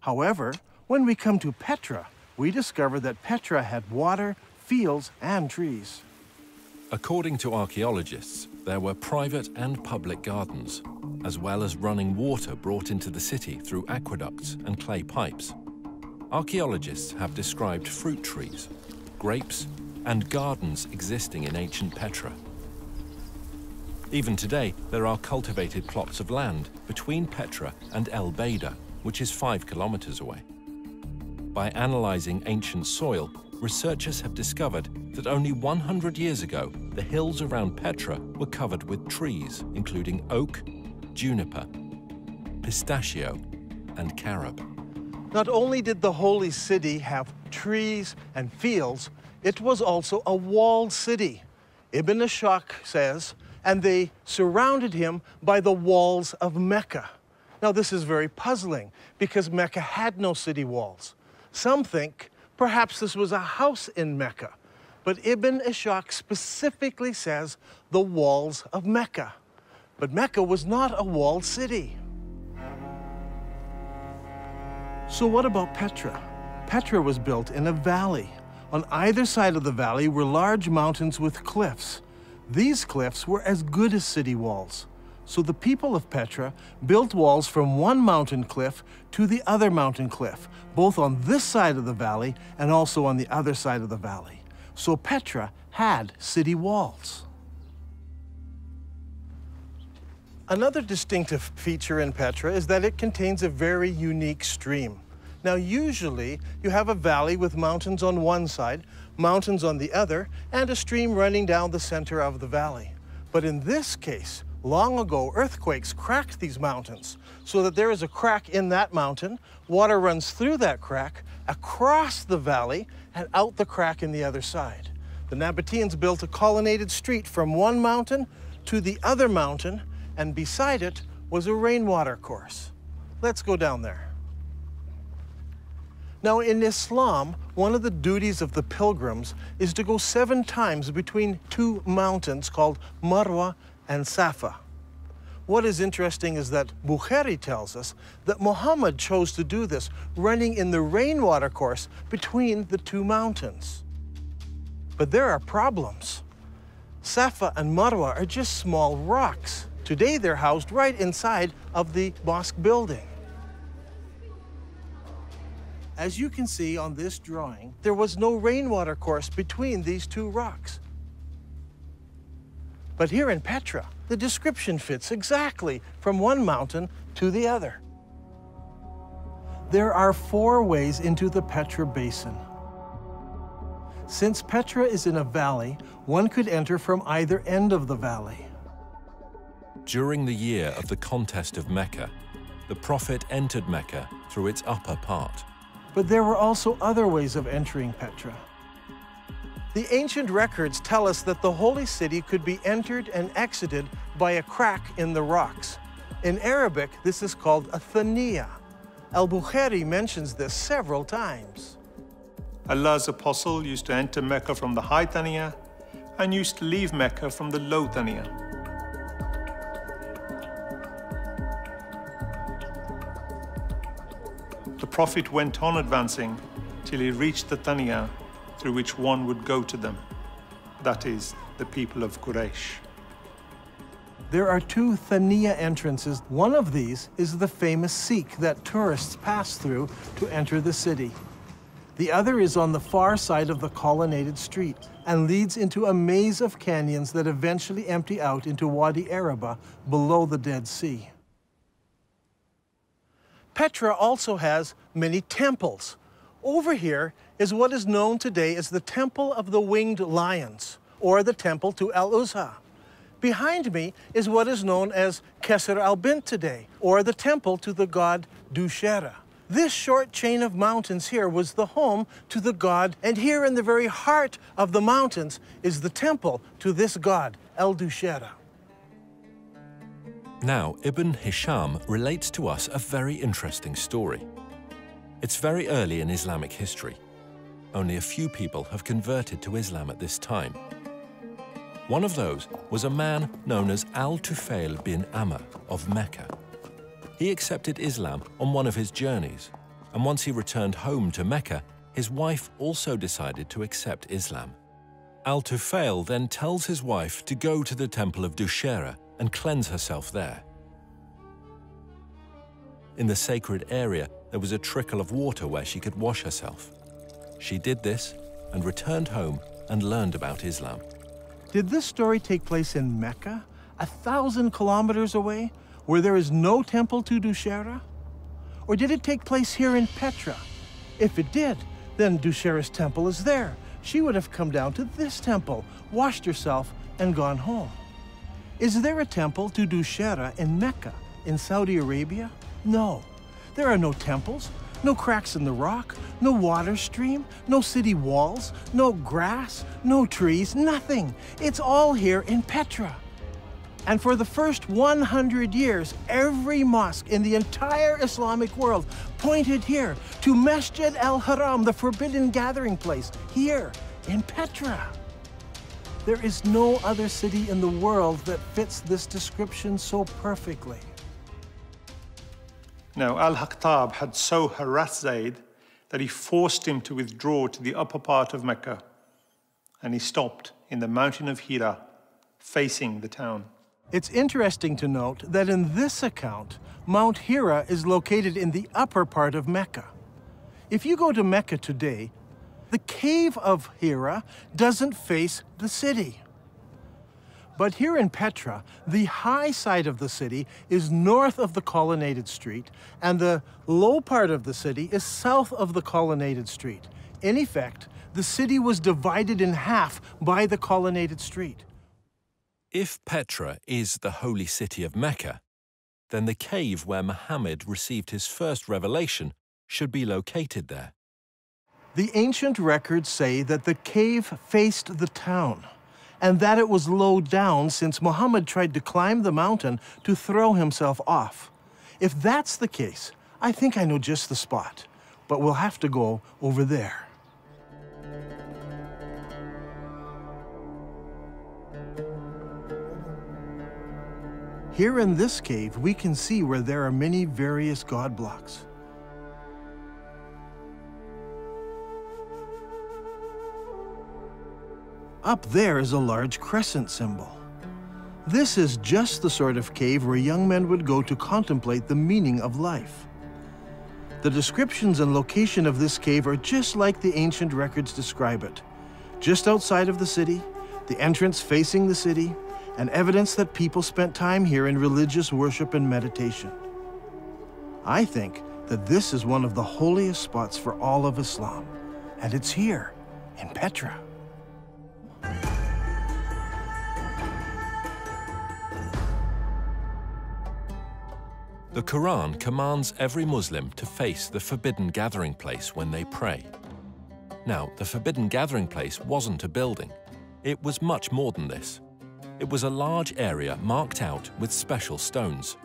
However, when we come to Petra, we discover that Petra had water, fields, and trees. According to archaeologists, there were private and public gardens, as well as running water brought into the city through aqueducts and clay pipes. Archaeologists have described fruit trees, grapes, and gardens existing in ancient Petra. Even today, there are cultivated plots of land between Petra and El Beida, which is 5 kilometers away. By analyzing ancient soil, researchers have discovered that only 100 years ago, the hills around Petra were covered with trees, including oak, juniper, pistachio, and carob. Not only did the holy city have trees and fields, it was also a walled city. Ibn Ishaq says, and they surrounded him by the walls of Mecca. Now this is very puzzling because Mecca had no city walls. Some think perhaps this was a house in Mecca, but Ibn Ishaq specifically says the walls of Mecca. But Mecca was not a walled city. So what about Petra? Petra was built in a valley. On either side of the valley were large mountains with cliffs. These cliffs were as good as city walls. So the people of Petra built walls from one mountain cliff to the other mountain cliff, both on this side of the valley and also on the other side of the valley. So Petra had city walls. Another distinctive feature in Petra is that it contains a very unique stream. Now, usually you have a valley with mountains on one side, mountains on the other, and a stream running down the center of the valley. But in this case, long ago, earthquakes cracked these mountains so that there is a crack in that mountain, water runs through that crack, across the valley, and out the crack in the other side. The Nabateans built a colonnaded street from one mountain to the other mountain, and beside it was a rainwater course. Let's go down there. Now, in Islam, one of the duties of the pilgrims is to go 7 times between 2 mountains called Marwa and Safa. What is interesting is that Bukhari tells us that Muhammad chose to do this, running in the rainwater course between the 2 mountains. But there are problems. Safa and Marwa are just small rocks. Today, they're housed right inside of the mosque building. As you can see on this drawing, there was no rainwater course between these two rocks. But here in Petra, the description fits exactly from one mountain to the other. There are 4 ways into the Petra Basin. Since Petra is in a valley, one could enter from either end of the valley. During the year of the contest of Mecca, the Prophet entered Mecca through its upper part. But there were also other ways of entering Petra. The ancient records tell us that the holy city could be entered and exited by a crack in the rocks. In Arabic, this is called a thaniya. Al-Bukhari mentions this several times. Allah's apostle used to enter Mecca from the high Thaniya and used to leave Mecca from the low Thaniya. The Prophet went on advancing till he reached the Thaniya through which one would go to them, that is, the people of Quraysh. There are 2 Thaniya entrances. One of these is the famous Sikh that tourists pass through to enter the city. The other is on the far side of the colonnaded street and leads into a maze of canyons that eventually empty out into Wadi Araba below the Dead Sea. Petra also has many temples. Over here is what is known today as the Temple of the Winged Lions, or the Temple to Al-Uzza. Behind me is what is known as Kesser al-Bint today, or the temple to the god Dushera. This short chain of mountains here was the home to the god, and here in the very heart of the mountains is the temple to this god, El-Dushera. Now, Ibn Hisham relates to us a very interesting story. It's very early in Islamic history. Only a few people have converted to Islam at this time. One of those was a man known as Al-Tufail bin Amr of Mecca. He accepted Islam on one of his journeys, and once he returned home to Mecca, his wife also decided to accept Islam. Al-Tufail then tells his wife to go to the temple of Dushera and cleanse herself there. In the sacred area, there was a trickle of water where she could wash herself. She did this and returned home and learned about Islam. Did this story take place in Mecca, 1,000 kilometers away, where there is no temple to Dushera? Or did it take place here in Petra? If it did, then Dushera's temple is there. She would have come down to this temple, washed herself, and gone home. Is there a temple to Dushera in Mecca, in Saudi Arabia? No. There are no temples, no cracks in the rock, no water stream, no city walls, no grass, no trees, nothing. It's all here in Petra. And for the first 100 years, every mosque in the entire Islamic world pointed here to Masjid al-Haram, the forbidden gathering place, here in Petra. There is no other city in the world that fits this description so perfectly. Now, Al-Haqtab had so harassed Zayd that he forced him to withdraw to the upper part of Mecca, and he stopped in the mountain of Hira, facing the town. It's interesting to note that in this account, Mount Hira is located in the upper part of Mecca. If you go to Mecca today, the cave of Hira doesn't face the city. But here in Petra, the high side of the city is north of the colonnaded street, and the low part of the city is south of the colonnaded street. In effect, the city was divided in half by the colonnaded street. If Petra is the holy city of Mecca, then the cave where Muhammad received his first revelation should be located there. The ancient records say that the cave faced the town, and that it was low down since Muhammad tried to climb the mountain to throw himself off. If that's the case, I think I know just the spot, but we'll have to go over there. Here in this cave, we can see where there are many various god blocks. Up there is a large crescent symbol. This is just the sort of cave where young men would go to contemplate the meaning of life. The descriptions and location of this cave are just like the ancient records describe it. Just outside of the city, the entrance facing the city, and evidence that people spent time here in religious worship and meditation. I think that this is one of the holiest spots for all of Islam, and it's here, in Petra. The Quran commands every Muslim to face the forbidden gathering place when they pray. Now, the forbidden gathering place wasn't a building. It was much more than this. It was a large area marked out with special stones.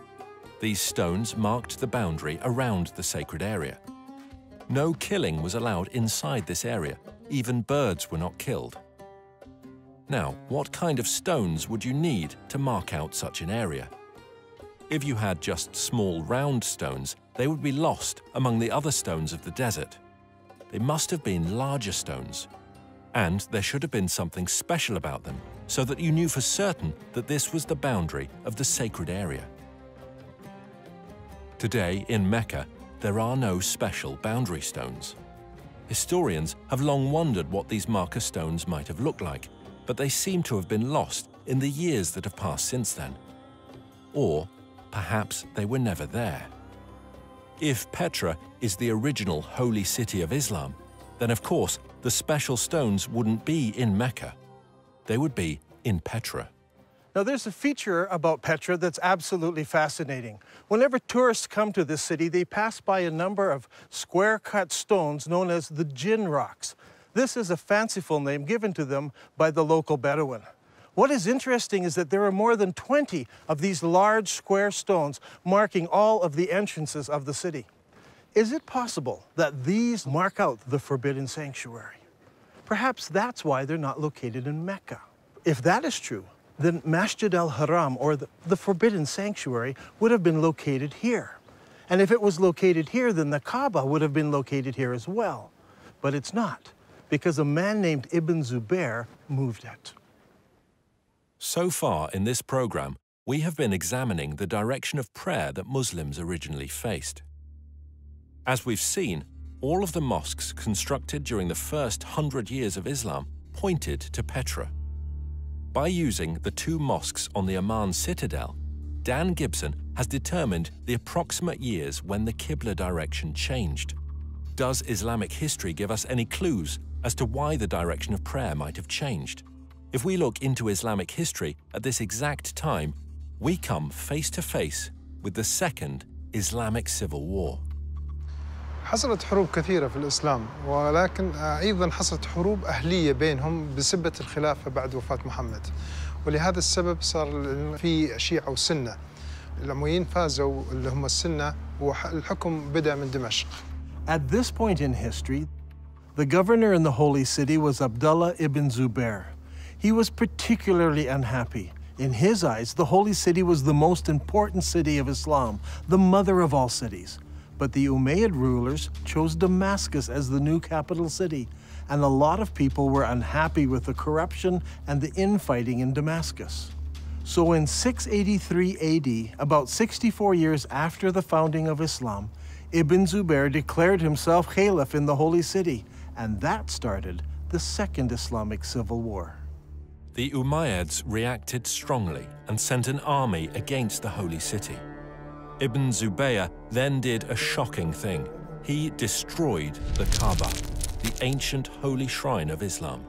These stones marked the boundary around the sacred area. No killing was allowed inside this area. Even birds were not killed. Now, what kind of stones would you need to mark out such an area? If you had just small round stones, they would be lost among the other stones of the desert. They must have been larger stones. And there should have been something special about them, so that you knew for certain that this was the boundary of the sacred area. Today, in Mecca, there are no special boundary stones. Historians have long wondered what these marker stones might have looked like, but they seem to have been lost in the years that have passed since then. Or perhaps they were never there. If Petra is the original holy city of Islam, then of course the special stones wouldn't be in Mecca. They would be in Petra. Now there's a feature about Petra that's absolutely fascinating. Whenever tourists come to this city, they pass by a number of square-cut stones known as the Jinn rocks. This is a fanciful name given to them by the local Bedouin. What is interesting is that there are more than 20 of these large square stones marking all of the entrances of the city. Is it possible that these mark out the forbidden sanctuary? Perhaps that's why they're not located in Mecca. If that is true, then Masjid al-Haram, or the forbidden sanctuary, would have been located here. And if it was located here, then the Kaaba would have been located here as well. But it's not, because a man named Ibn Zubair moved it. So far in this program, we have been examining the direction of prayer that Muslims originally faced. As we've seen, all of the mosques constructed during the first 100 years of Islam pointed to Petra. By using the two mosques on the Amman citadel, Dan Gibson has determined the approximate years when the Qibla direction changed. Does Islamic history give us any clues as to why the direction of prayer might have changed? If we look into Islamic history at this exact time, we come face to face with the Second Islamic Civil War. حصلت حروب كثيرة في الإسلام، ولكن أيضاً حصلت حروب أهلية بينهم بسبة الخلافة بعد وفاة محمد، ولهذا السبب صار في شيعة وسنة. الأمويين فازوا اللي هم السنة، والحكم بدأ من دمشق. At this point in history, the governor in the holy city was Abdullah ibn Zubair. He was particularly unhappy. In his eyes, the holy city was the most important city of Islam, the mother of all cities. But the Umayyad rulers chose Damascus as the new capital city, and a lot of people were unhappy with the corruption and the infighting in Damascus. So in 683 AD, about 64 years after the founding of Islam, Ibn Zubair declared himself caliph in the holy city, and that started the Second Islamic Civil War. The Umayyads reacted strongly and sent an army against the holy city. Ibn Zubayr then did a shocking thing. He destroyed the Kaaba, the ancient holy shrine of Islam.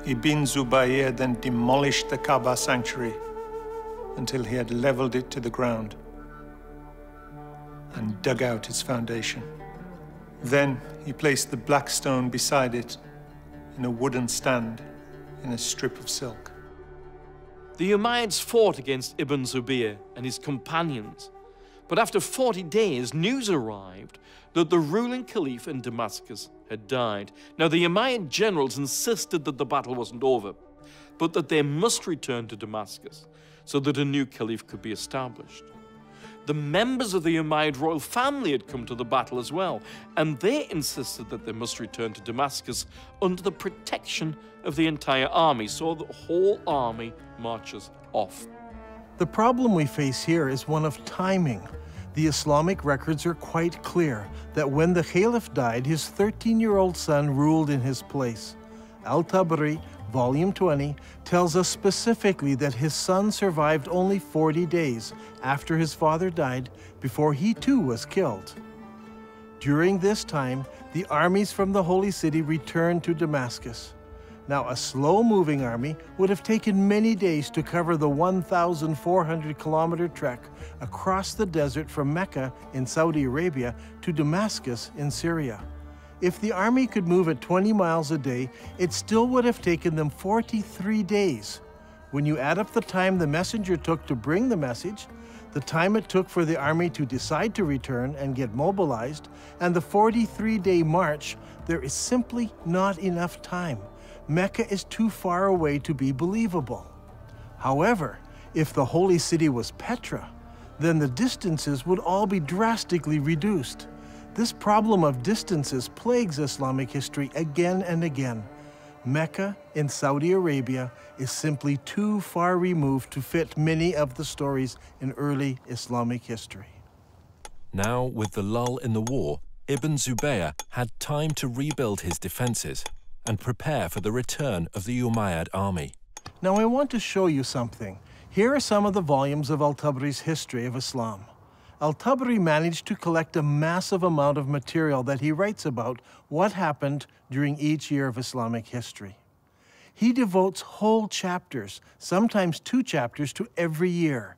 Ibn Zubayr then demolished the Kaaba sanctuary until he had leveled it to the ground and dug out its foundation. Then he placed the black stone beside it in a wooden stand in a strip of silk. The Umayyads fought against Ibn Zubayr and his companions, but after 40 days, news arrived that the ruling caliph in Damascus had died. Now, the Umayyad generals insisted that the battle wasn't over, but that they must return to Damascus so that a new caliph could be established. The members of the Umayyad royal family had come to the battle as well, and they insisted that they must return to Damascus under the protection of the entire army, so the whole army marches off. The problem we face here is one of timing. The Islamic records are quite clear that when the Caliph died, his 13-year-old son ruled in his place. Al-Tabari, Volume 20, tells us specifically that his son survived only 40 days after his father died before he too was killed. During this time, the armies from the Holy City returned to Damascus. Now, a slow-moving army would have taken many days to cover the 1,400-kilometer trek across the desert from Mecca in Saudi Arabia to Damascus in Syria. If the army could move at 20 miles a day, it still would have taken them 43 days. When you add up the time the messenger took to bring the message, the time it took for the army to decide to return and get mobilized, and the 43-day march, there is simply not enough time. Mecca is too far away to be believable. However, if the holy city was Petra, then the distances would all be drastically reduced. This problem of distances plagues Islamic history again and again. Mecca in Saudi Arabia is simply too far removed to fit many of the stories in early Islamic history. Now, with the lull in the war, Ibn Zubayr had time to rebuild his defenses and prepare for the return of the Umayyad army. Now I want to show you something. Here are some of the volumes of Al-Tabari's History of Islam. Al-Tabari managed to collect a massive amount of material that he writes about what happened during each year of Islamic history. He devotes whole chapters, sometimes 2 chapters, to every year.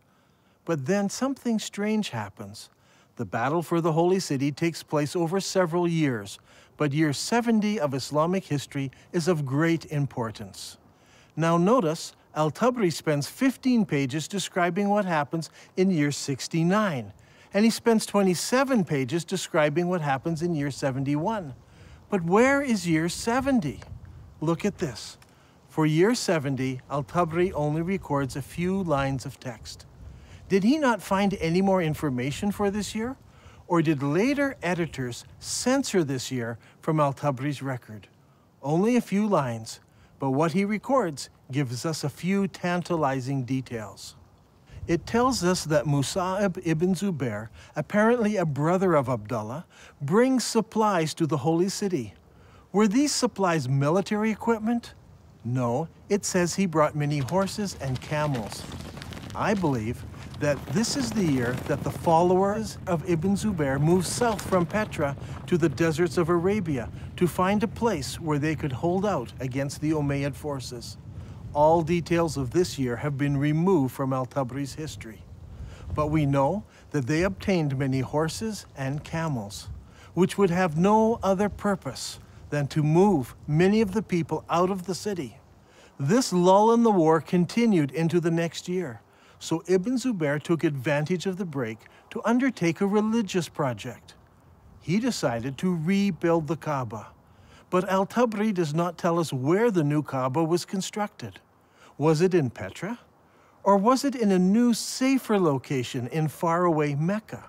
But then something strange happens. The battle for the Holy City takes place over several years, but year 70 of Islamic history is of great importance. Now notice, Al-Tabari spends 15 pages describing what happens in year 69, and he spends 27 pages describing what happens in year 71. But where is year 70? Look at this. For year 70, Al-Tabari only records a few lines of text. Did he not find any more information for this year? Or did later editors censor this year from Al-Tabari's record? Only a few lines, but what he records gives us a few tantalizing details. It tells us that Musa'ib ibn Zubair, apparently a brother of Abdullah, brings supplies to the Holy City. Were these supplies military equipment? No, it says he brought many horses and camels. I believe that this is the year that the followers of Ibn Zubair moved south from Petra to the deserts of Arabia to find a place where they could hold out against the Umayyad forces. All details of this year have been removed from Al-Tabari's history. But we know that they obtained many horses and camels, which would have no other purpose than to move many of the people out of the city. This lull in the war continued into the next year. So Ibn Zubair took advantage of the break to undertake a religious project. He decided to rebuild the Kaaba. But Al-Tabari does not tell us where the new Kaaba was constructed. Was it in Petra? Or was it in a new, safer location in faraway Mecca?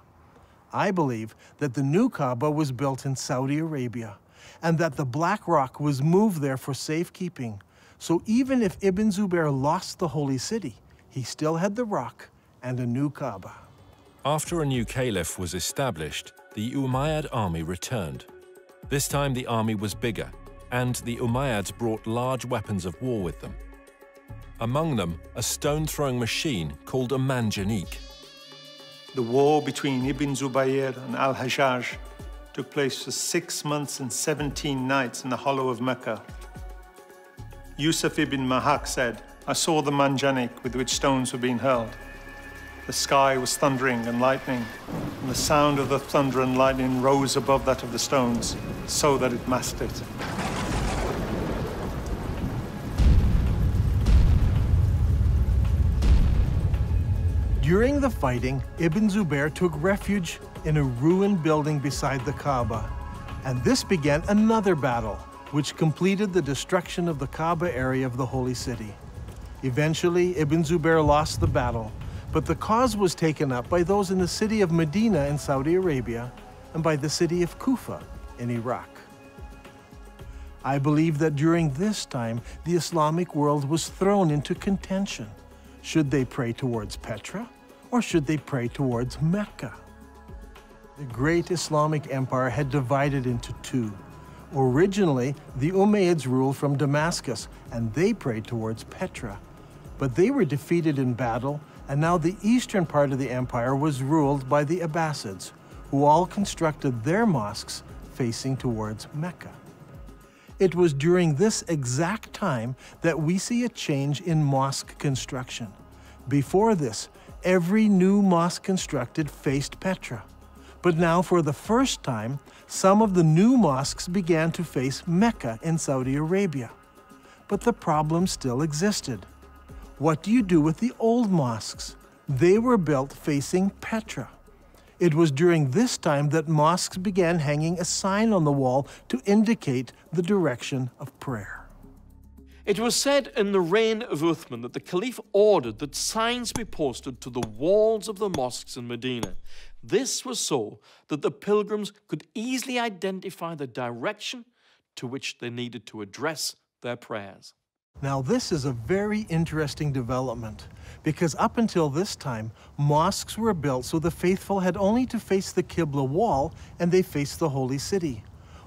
I believe that the new Kaaba was built in Saudi Arabia, and that the black rock was moved there for safekeeping. So even if Ibn Zubair lost the holy city, he still had the rock and a new Kaaba. After a new caliph was established, the Umayyad army returned. This time the army was bigger, and the Umayyads brought large weapons of war with them. Among them, a stone-throwing machine called a manjanik. The war between Ibn Zubayr and al-Hajjaj took place for 6 months and 17 nights in the hollow of Mecca. Yusuf ibn Mahak said, "I saw the manjanik with which stones were being hurled. The sky was thundering and lightning, and the sound of the thunder and lightning rose above that of the stones, so that it masked it." During the fighting, Ibn Zubair took refuge in a ruined building beside the Kaaba, and this began another battle, which completed the destruction of the Kaaba area of the Holy City. Eventually, Ibn Zubair lost the battle, but the cause was taken up by those in the city of Medina in Saudi Arabia and by the city of Kufa in Iraq. I believe that during this time, the Islamic world was thrown into contention. Should they pray towards Petra, or should they pray towards Mecca? The great Islamic empire had divided into two. Originally, the Umayyads ruled from Damascus, and they prayed towards Petra. But they were defeated in battle, and now the eastern part of the empire was ruled by the Abbasids, who all constructed their mosques facing towards Mecca. It was during this exact time that we see a change in mosque construction. Before this, every new mosque constructed faced Petra. But now, for the first time, some of the new mosques began to face Mecca in Saudi Arabia. But the problem still existed. What do you do with the old mosques? They were built facing Petra. It was during this time that mosques began hanging a sign on the wall to indicate the direction of prayer. It was said in the reign of Uthman that the Caliph ordered that signs be posted to the walls of the mosques in Medina. This was so that the pilgrims could easily identify the direction to which they needed to address their prayers. Now, this is a very interesting development, because up until this time, mosques were built so the faithful had only to face the Qibla wall and they faced the holy city.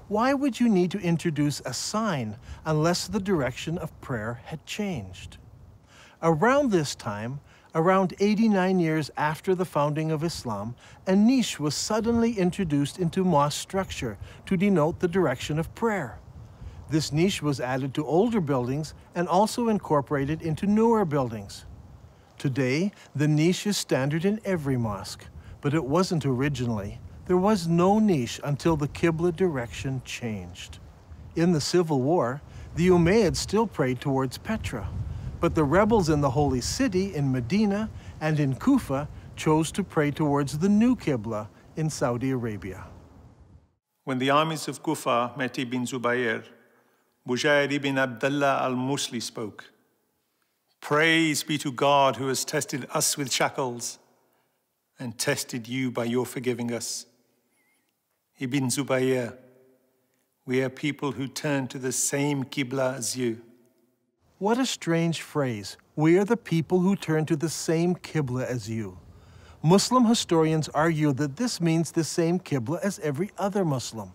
Why would you need to introduce a sign unless the direction of prayer had changed? Around this time, around 89 years after the founding of Islam, a niche was suddenly introduced into mosque structure to denote the direction of prayer. This niche was added to older buildings and also incorporated into newer buildings. Today, the niche is standard in every mosque, but it wasn't originally. There was no niche until the Qibla direction changed. In the Civil War, the Umayyads still prayed towards Petra, but the rebels in the Holy City in Medina and in Kufa chose to pray towards the new Qibla in Saudi Arabia. When the armies of Kufa met Ibn Zubayr, Bujair ibn Abdullah al-Musli spoke. Praise be to God who has tested us with shackles and tested you by your forgiving us. Ibn Zubayr, we are people who turn to the same Qibla as you. What a strange phrase. We are the people who turn to the same Qibla as you. Muslim historians argue that this means the same Qibla as every other Muslim.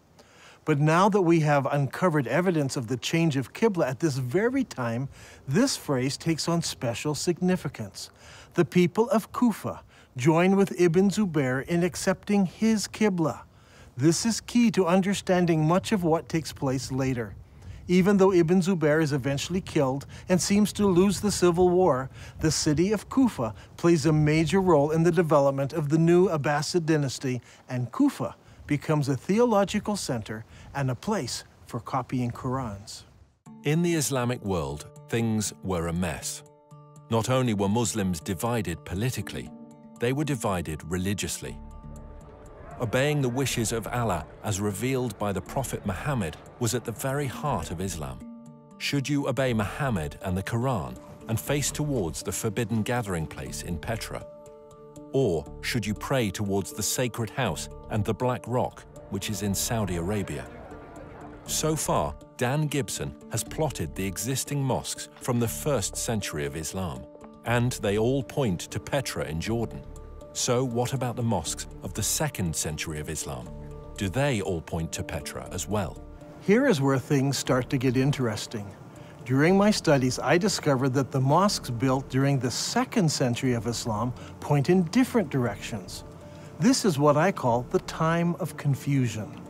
But now that we have uncovered evidence of the change of Qibla at this very time, this phrase takes on special significance. The people of Kufa join with Ibn Zubayr in accepting his Qibla. This is key to understanding much of what takes place later. Even though Ibn Zubayr is eventually killed and seems to lose the civil war, the city of Kufa plays a major role in the development of the new Abbasid dynasty, and Kufa becomes a theological center and a place for copying Qurans. In the Islamic world, things were a mess. Not only were Muslims divided politically, they were divided religiously. Obeying the wishes of Allah as revealed by the Prophet Muhammad was at the very heart of Islam. Should you obey Muhammad and the Quran and face towards the forbidden gathering place in Petra? Or should you pray towards the sacred house and the Black Rock, which is in Saudi Arabia? So far, Dan Gibson has plotted the existing mosques from the 1st century of Islam, and they all point to Petra in Jordan. So what about the mosques of the 2nd century of Islam? Do they all point to Petra as well? Here is where things start to get interesting. During my studies, I discovered that the mosques built during the 2nd century of Islam point in different directions. This is what I call the time of confusion.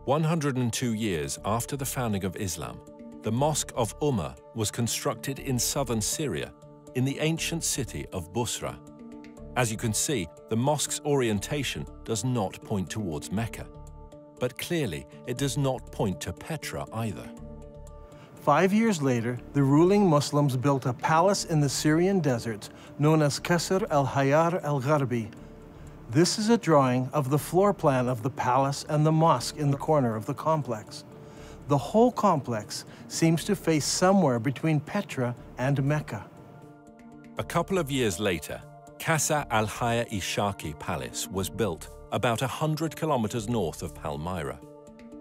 102 years after the founding of Islam, the Mosque of Ummah was constructed in southern Syria, in the ancient city of Busra. As you can see, the mosque's orientation does not point towards Mecca. But clearly, it does not point to Petra either. 5 years later, the ruling Muslims built a palace in the Syrian deserts known as Qasr al-Hayar al-Gharbi. This is a drawing of the floor plan of the palace and the mosque in the corner of the complex. The whole complex seems to face somewhere between Petra and Mecca. A couple of years later, Qasr al-Hayar Ishaqi Palace was built about 100 kilometers north of Palmyra.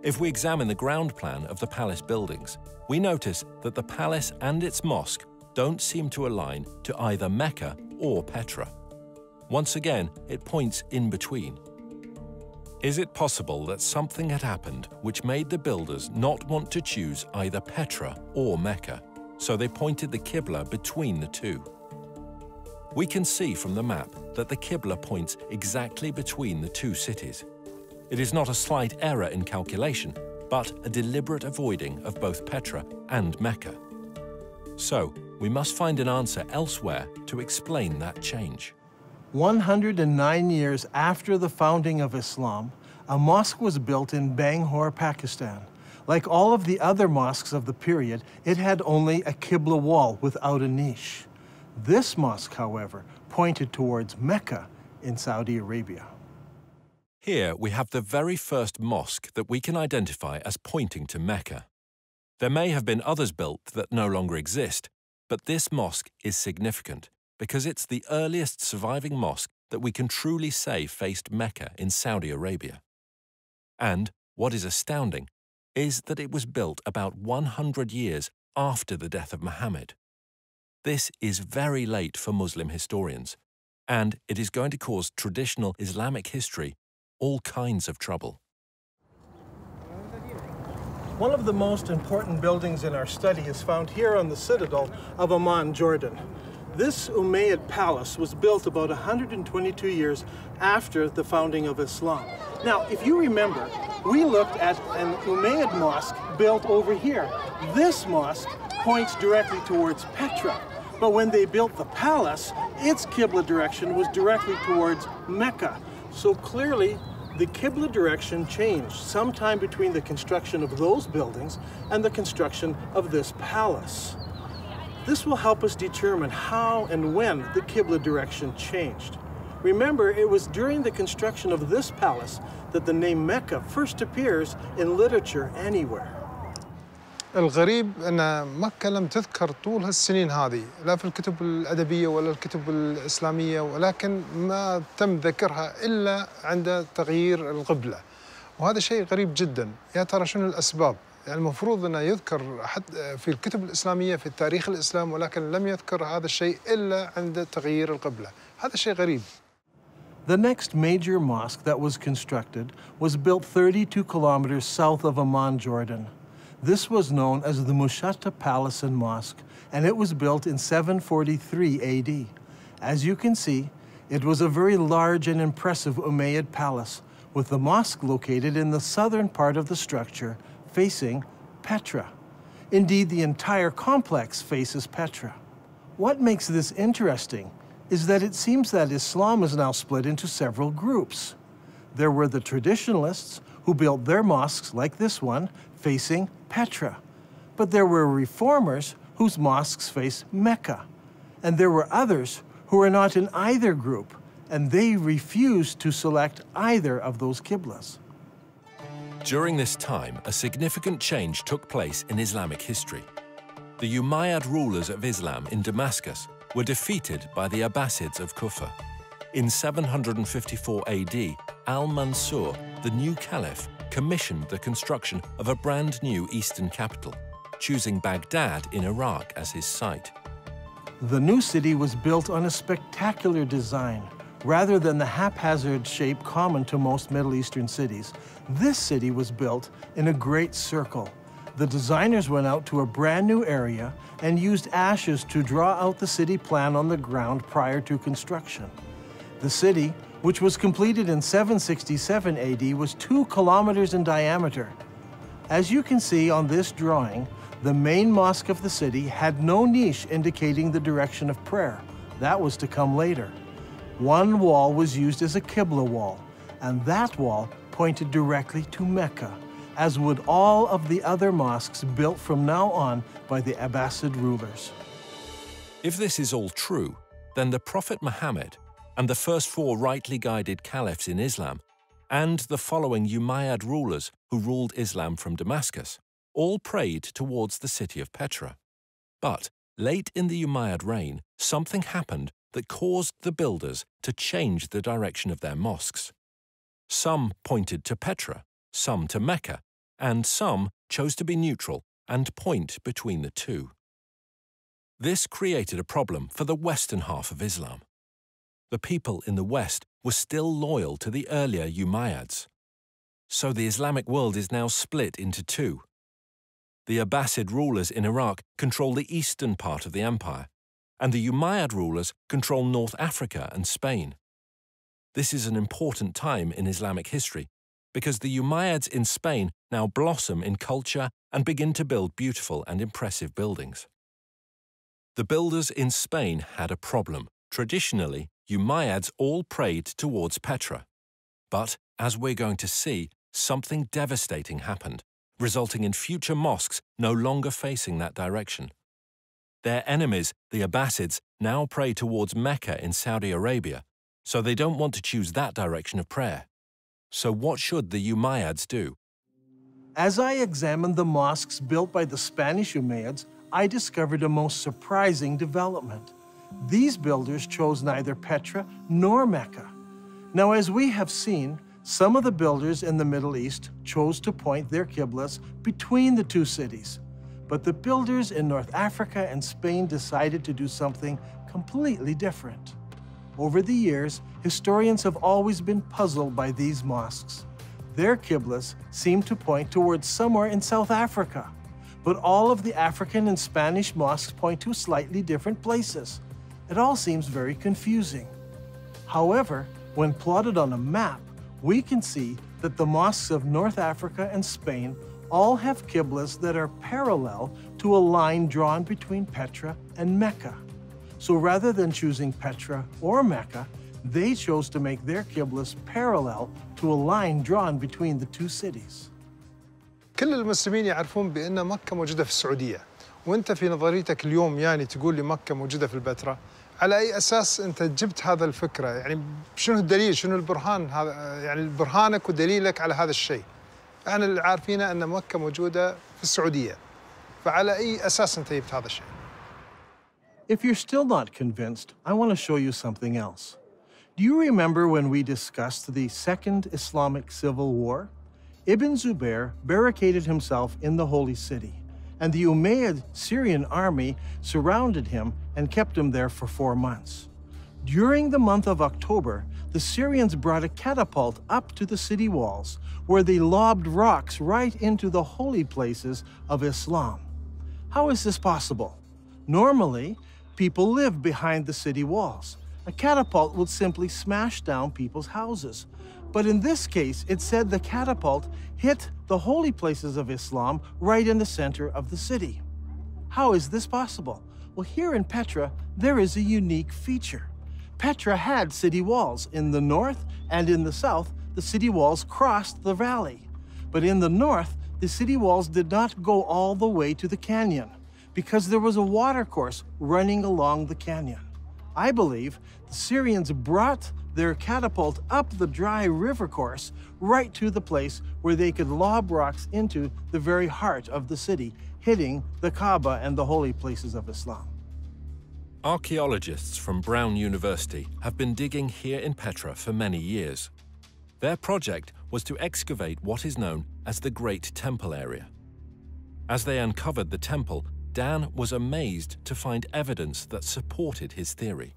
If we examine the ground plan of the palace buildings, we notice that the palace and its mosque don't seem to align to either Mecca or Petra. Once again, it points in between. Is it possible that something had happened which made the builders not want to choose either Petra or Mecca, so they pointed the Qibla between the two? We can see from the map that the Qibla points exactly between the two cities. It is not a slight error in calculation, but a deliberate avoiding of both Petra and Mecca. So, we must find an answer elsewhere to explain that change. 109 years after the founding of Islam, a mosque was built in Bangalore, Pakistan. Like all of the other mosques of the period, it had only a Qibla wall without a niche. This mosque, however, pointed towards Mecca in Saudi Arabia. Here we have the very first mosque that we can identify as pointing to Mecca. There may have been others built that no longer exist, but this mosque is significant because it's the earliest surviving mosque that we can truly say faced Mecca in Saudi Arabia. And, what is astounding, is that it was built about 100 years after the death of Muhammad. This is very late for Muslim historians, and it is going to cause traditional Islamic history all kinds of trouble. One of the most important buildings in our study is found here on the citadel of Amman, Jordan. This Umayyad palace was built about 122 years after the founding of Islam. Now, if you remember, we looked at an Umayyad mosque built over here. This mosque points directly towards Petra, but when they built the palace, its Qibla direction was directly towards Mecca. So clearly, the Qibla direction changed sometime between the construction of those buildings and the construction of this palace. This will help us determine how and when the Qibla direction changed. Remember, it was during the construction of this palace that the name Mecca first appears in literature anywhere. الغريب أن مكة لم تذكر طول هالسنين هذه لا في الكتب الأدبية ولا الكتب الإسلامية، ولكن ما تم ذكرها إلا عند تغيير القبلة، وهذا شيء غريب جدا. يا ترى شنو الأسباب؟ يعني المفروض أنه يذكر في الكتب الإسلامية في التاريخ الإسلام، ولكن لم يذكر هذا الشيء إلا عند تغيير القبلة. هذا شيء غريب. The next major mosque that was constructed was built 32 kilometers south of Amman, Jordan. This was known as the Mushatta Palace and Mosque, and it was built in 743 AD. As you can see, it was a very large and impressive Umayyad palace, with the mosque located in the southern part of the structure, facing Petra. Indeed, the entire complex faces Petra. What makes this interesting is that it seems that Islam is now split into several groups. There were the traditionalists, who built their mosques like this one, facing Petra. But there were reformers whose mosques face Mecca. And there were others who were not in either group, and they refused to select either of those qiblas. During this time, a significant change took place in Islamic history. The Umayyad rulers of Islam in Damascus were defeated by the Abbasids of Kufa. In 754 AD, Al-Mansur, the new caliph, commissioned the construction of a brand new eastern capital, choosing Baghdad in Iraq as his site. The new city was built on a spectacular design. Rather than the haphazard shape common to most Middle Eastern cities, this city was built in a great circle. The designers went out to a brand new area and used ashes to draw out the city plan on the ground prior to construction. The city, which was completed in 767 AD, was 2 kilometers in diameter. As you can see on this drawing, the main mosque of the city had no niche indicating the direction of prayer. That was to come later. One wall was used as a Qibla wall, and that wall pointed directly to Mecca, as would all of the other mosques built from now on by the Abbasid rulers. If this is all true, then the Prophet Muhammad and the first 4 rightly guided caliphs in Islam, and the following Umayyad rulers who ruled Islam from Damascus, all prayed towards the city of Petra. But late in the Umayyad reign, something happened that caused the builders to change the direction of their mosques. Some pointed to Petra, some to Mecca, and some chose to be neutral and point between the two. This created a problem for the western half of Islam. The people in the West were still loyal to the earlier Umayyads, So the Islamic world is now split into two. The Abbasid rulers in Iraq control the eastern part of the empire, and the Umayyad rulers control North Africa and Spain. This is an important time in Islamic history because the Umayyads in Spain now blossom in culture and begin to build beautiful and impressive buildings. The builders in Spain had a problem. Traditionally, Umayyads all prayed towards Petra. But, as we're going to see, something devastating happened, resulting in future mosques no longer facing that direction. Their enemies, the Abbasids, now pray towards Mecca in Saudi Arabia, so they don't want to choose that direction of prayer. So what should the Umayyads do? As I examined the mosques built by the Spanish Umayyads, I discovered a most surprising development. These builders chose neither Petra nor Mecca. Now, as we have seen, some of the builders in the Middle East chose to point their qiblas between the two cities. But the builders in North Africa and Spain decided to do something completely different. Over the years, historians have always been puzzled by these mosques. Their qiblas seem to point towards somewhere in South Africa, but all of the African and Spanish mosques point to slightly different places. It all seems very confusing. However, when plotted on a map, we can see that the mosques of North Africa and Spain all have qiblas that are parallel to a line drawn between Petra and Mecca. So rather than choosing Petra or Mecca, they chose to make their qiblas parallel to a line drawn between the two cities. كل المسلمين يعرفون بأن مكة موجودة في السعودية، وأنت في نظريتك اليوم يعني تقول لي مكة موجودة في البتراء، على أي أساس أنت جبت هذا الفكرة؟ يعني شنو الدليل؟ شنو البرهان هذا؟ يعني برهانك ودليلك على هذا الشيء؟ احنا اللي عارفينه أن مكة موجودة في السعودية، فعلى أي أساس أنت جبت هذا الشيء؟ If you're still not convinced, I want to show you something else. Do you remember when we discussed the Second Islamic Civil War? Ibn Zubair barricaded himself in the Holy City, and the Umayyad Syrian army surrounded him and kept him there for 4 months. During the month of October, the Syrians brought a catapult up to the city walls, where they lobbed rocks right into the holy places of Islam. How is this possible? Normally, people live behind the city walls. A catapult would simply smash down people's houses. But in this case, it said the catapult hit the holy places of Islam right in the center of the city. How is this possible? Well, here in Petra, there is a unique feature. Petra had city walls. In the north and in the south, the city walls crossed the valley. But in the north, the city walls did not go all the way to the canyon because there was a watercourse running along the canyon. I believe the Syrians brought their catapult up the dry river course right to the place where they could lob rocks into the very heart of the city, hitting the Kaaba and the holy places of Islam. Archaeologists from Brown University have been digging here in Petra for many years. Their project was to excavate what is known as the Great Temple area. As they uncovered the temple, Dan was amazed to find evidence that supported his theory.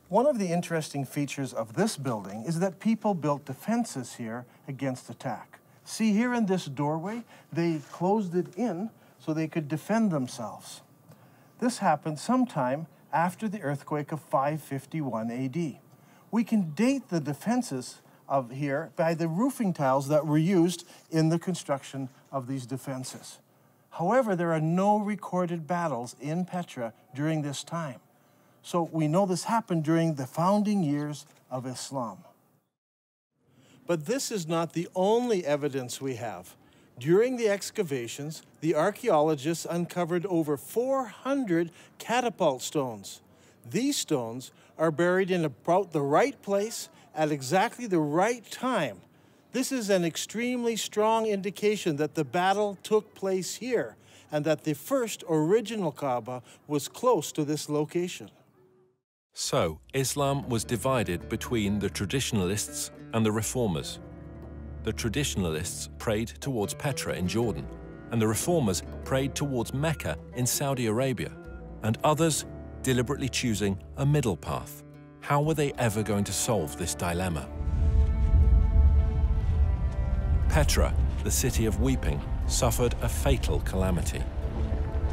One of the interesting features of this building is that people built defenses here against attack. See, here in this doorway, they closed it in so they could defend themselves. This happened sometime after the earthquake of 551 AD. We can date the defenses of here by the roofing tiles that were used in the construction of these defenses. However, there are no recorded battles in Petra during this time. So we know this happened during the founding years of Islam. But this is not the only evidence we have. During the excavations, the archaeologists uncovered over 400 catapult stones. These stones are buried in about the right place at exactly the right time. This is an extremely strong indication that the battle took place here and that the first original Kaaba was close to this location. So, Islam was divided between the traditionalists and the reformers. The traditionalists prayed towards Petra in Jordan, and the reformers prayed towards Mecca in Saudi Arabia, and others deliberately choosing a middle path. How were they ever going to solve this dilemma? Petra, the city of weeping, suffered a fatal calamity.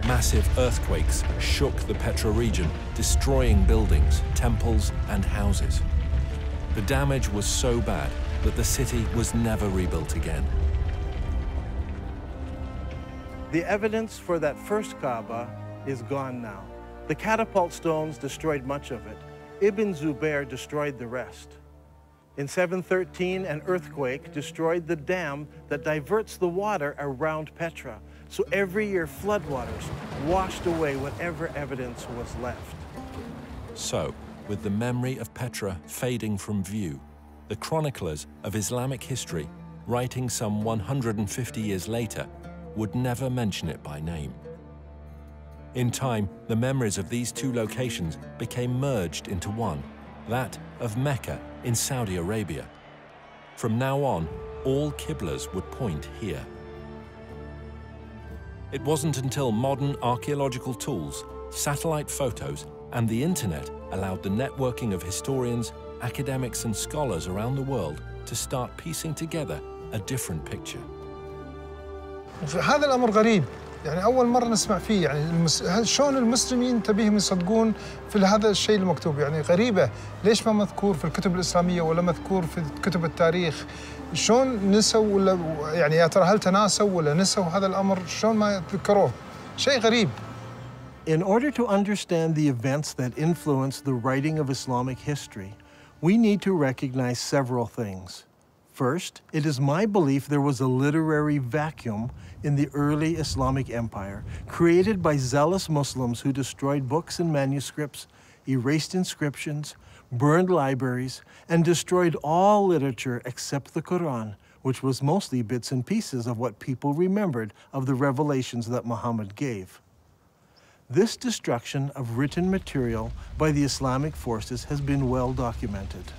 Massive earthquakes shook the Petra region, destroying buildings, temples, and houses. The damage was so bad that the city was never rebuilt again. The evidence for that first Kaaba is gone now. The catapult stones destroyed much of it. Ibn Zubair destroyed the rest. In 713, an earthquake destroyed the dam that diverts the water around Petra. So every year, floodwaters washed away whatever evidence was left. So, with the memory of Petra fading from view, the chroniclers of Islamic history, writing some 150 years later, would never mention it by name. In time, the memories of these two locations became merged into one, that of Mecca in Saudi Arabia. From now on, all Qiblas would point here. It wasn't until modern archaeological tools, satellite photos, and the internet allowed the networking of historians, academics, and scholars around the world to start piecing together a different picture. هذا الأمر غريب، يعني أول مرة نسمع فيه، يعني شلون المسلمين تبيهم يصدقون في هذا الشيء المكتوب، يعني غريبة، ليش ما مذكور في الكتب الإسلامية ولا مذكور في كتب التاريخ؟ شلون نسوا ولا يعني يا ترى هل تناسوا ولا نسوا هذا الأمر؟ شلون ما ذكروه؟ شيء غريب. In order to understand the events that influenced the writing of Islamic history, we need to recognize several things. First, it is my belief there was a literary vacuum in the early Islamic empire, created by zealous Muslims who destroyed books and manuscripts, erased inscriptions, burned libraries, and destroyed all literature except the Quran, which was mostly bits and pieces of what people remembered of the revelations that Muhammad gave. This destruction of written material by the Islamic forces has been well documented.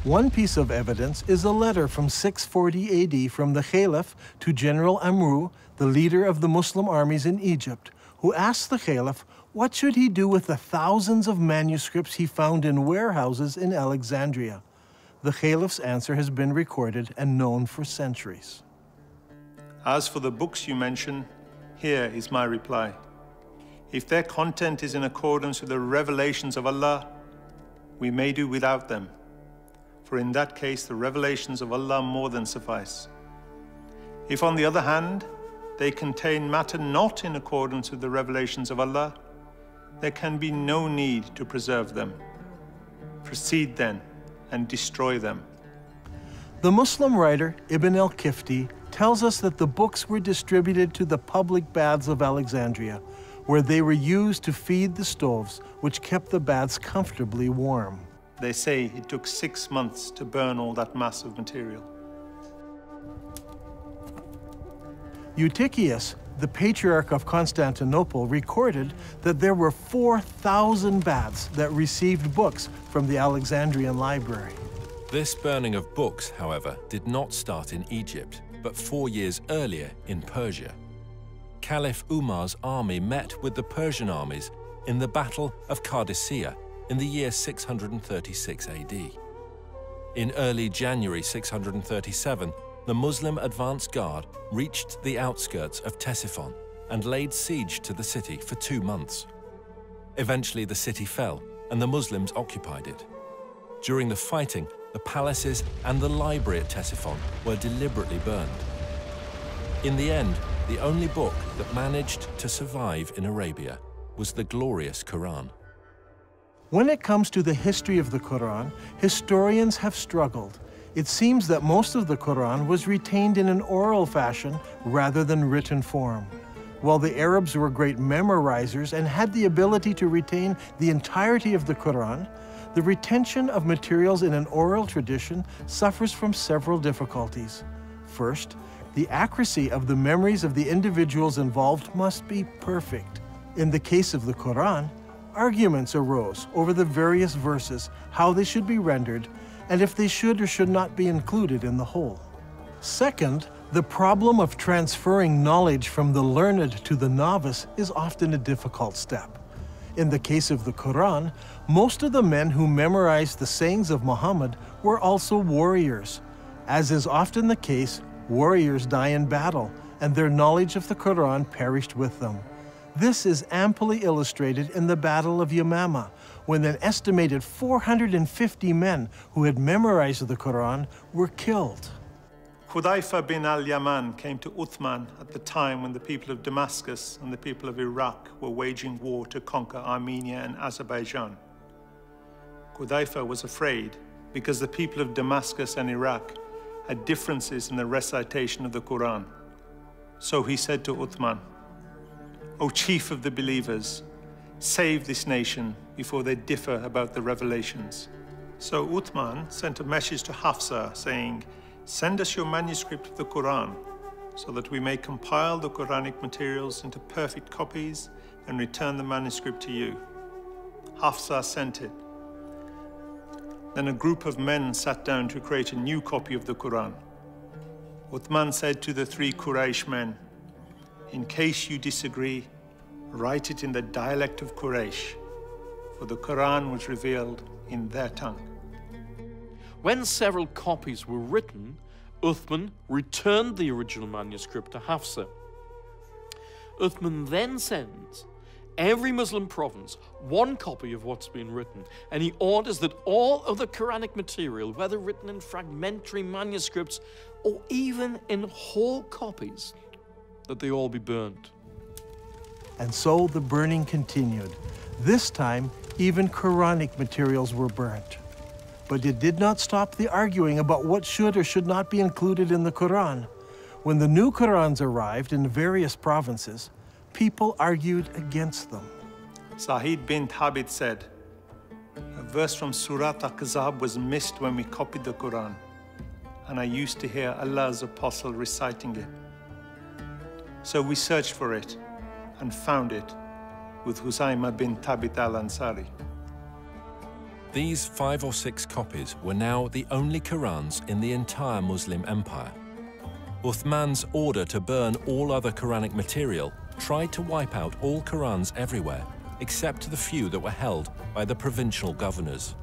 One piece of evidence is a letter from 640 AD from the Caliph to General Amru, the leader of the Muslim armies in Egypt, who asked the Caliph what should he do with the thousands of manuscripts he found in warehouses in Alexandria. The Caliph's answer has been recorded and known for centuries. As for the books you mention, here is my reply. If their content is in accordance with the revelations of Allah, we may do without them. For in that case, the revelations of Allah more than suffice. If, on the other hand, they contain matter not in accordance with the revelations of Allah, there can be no need to preserve them. Proceed then and destroy them. The Muslim writer Ibn al-Kifti tells us that the books were distributed to the public baths of Alexandria, where they were used to feed the stoves, which kept the baths comfortably warm. They say it took 6 months to burn all that mass of material. Eutychius, the Patriarch of Constantinople, recorded that there were 4,000 baths that received books from the Alexandrian library. This burning of books, however, did not start in Egypt, but 4 years earlier in Persia. Caliph Umar's army met with the Persian armies in the Battle of Qadisiyah in the year 636 AD. In early January 637, the Muslim advance guard reached the outskirts of Ctesiphon and laid siege to the city for 2 months. Eventually, the city fell and the Muslims occupied it. During the fighting, the palaces and the library at Ctesiphon were deliberately burned. In the end, the only book that managed to survive in Arabia was the glorious Quran. When it comes to the history of the Quran, historians have struggled. It seems that most of the Quran was retained in an oral fashion rather than written form. While the Arabs were great memorizers and had the ability to retain the entirety of the Quran, the retention of materials in an oral tradition suffers from several difficulties. First, the accuracy of the memories of the individuals involved must be perfect. In the case of the Quran, arguments arose over the various verses, how they should be rendered, and if they should or should not be included in the whole. Second, the problem of transferring knowledge from the learned to the novice is often a difficult step. In the case of the Quran, most of the men who memorized the sayings of Muhammad were also warriors. As is often the case, Warriors die in battle, and their knowledge of the Quran perished with them. This is amply illustrated in the Battle of Yamama, when an estimated 450 men who had memorized the Quran were killed. Hudayfa bin al-Yaman came to Uthman at the time when the people of Damascus and the people of Iraq were waging war to conquer Armenia and Azerbaijan. Hudayfa was afraid because the people of Damascus and Iraq had differences in the recitation of the Quran. So he said to Uthman, "O chief of the believers, save this nation before they differ about the revelations." So Uthman sent a message to Hafsa saying, "Send us your manuscript of the Quran so that we may compile the Quranic materials into perfect copies and return the manuscript to you." Hafsa sent it. Then a group of men sat down to create a new copy of the Quran. Uthman said to the three Quraysh men, "In case you disagree, write it in the dialect of Quraysh, for the Quran was revealed in their tongue." When several copies were written, Uthman returned the original manuscript to Hafsa. Uthman then sends every Muslim province one copy of what's been written, and he orders that all other Quranic material, whether written in fragmentary manuscripts or even in whole copies, that they all be burned. And so the burning continued. This time, even Quranic materials were burnt. But it did not stop the arguing about what should or should not be included in the Quran. When the new Qurans arrived in various provinces, people argued against them. Sa'id bin Thabit said, "A verse from Surah Al-Ahzab was missed when we copied the Quran, and I used to hear Allah's apostle reciting it. So we searched for it and found it with Huzayma bin Thabit al-Ansari." These 5 or 6 copies were now the only Qurans in the entire Muslim empire. Uthman's order to burn all other Quranic material tried to wipe out all Qurans everywhere, except the few that were held by the provincial governors.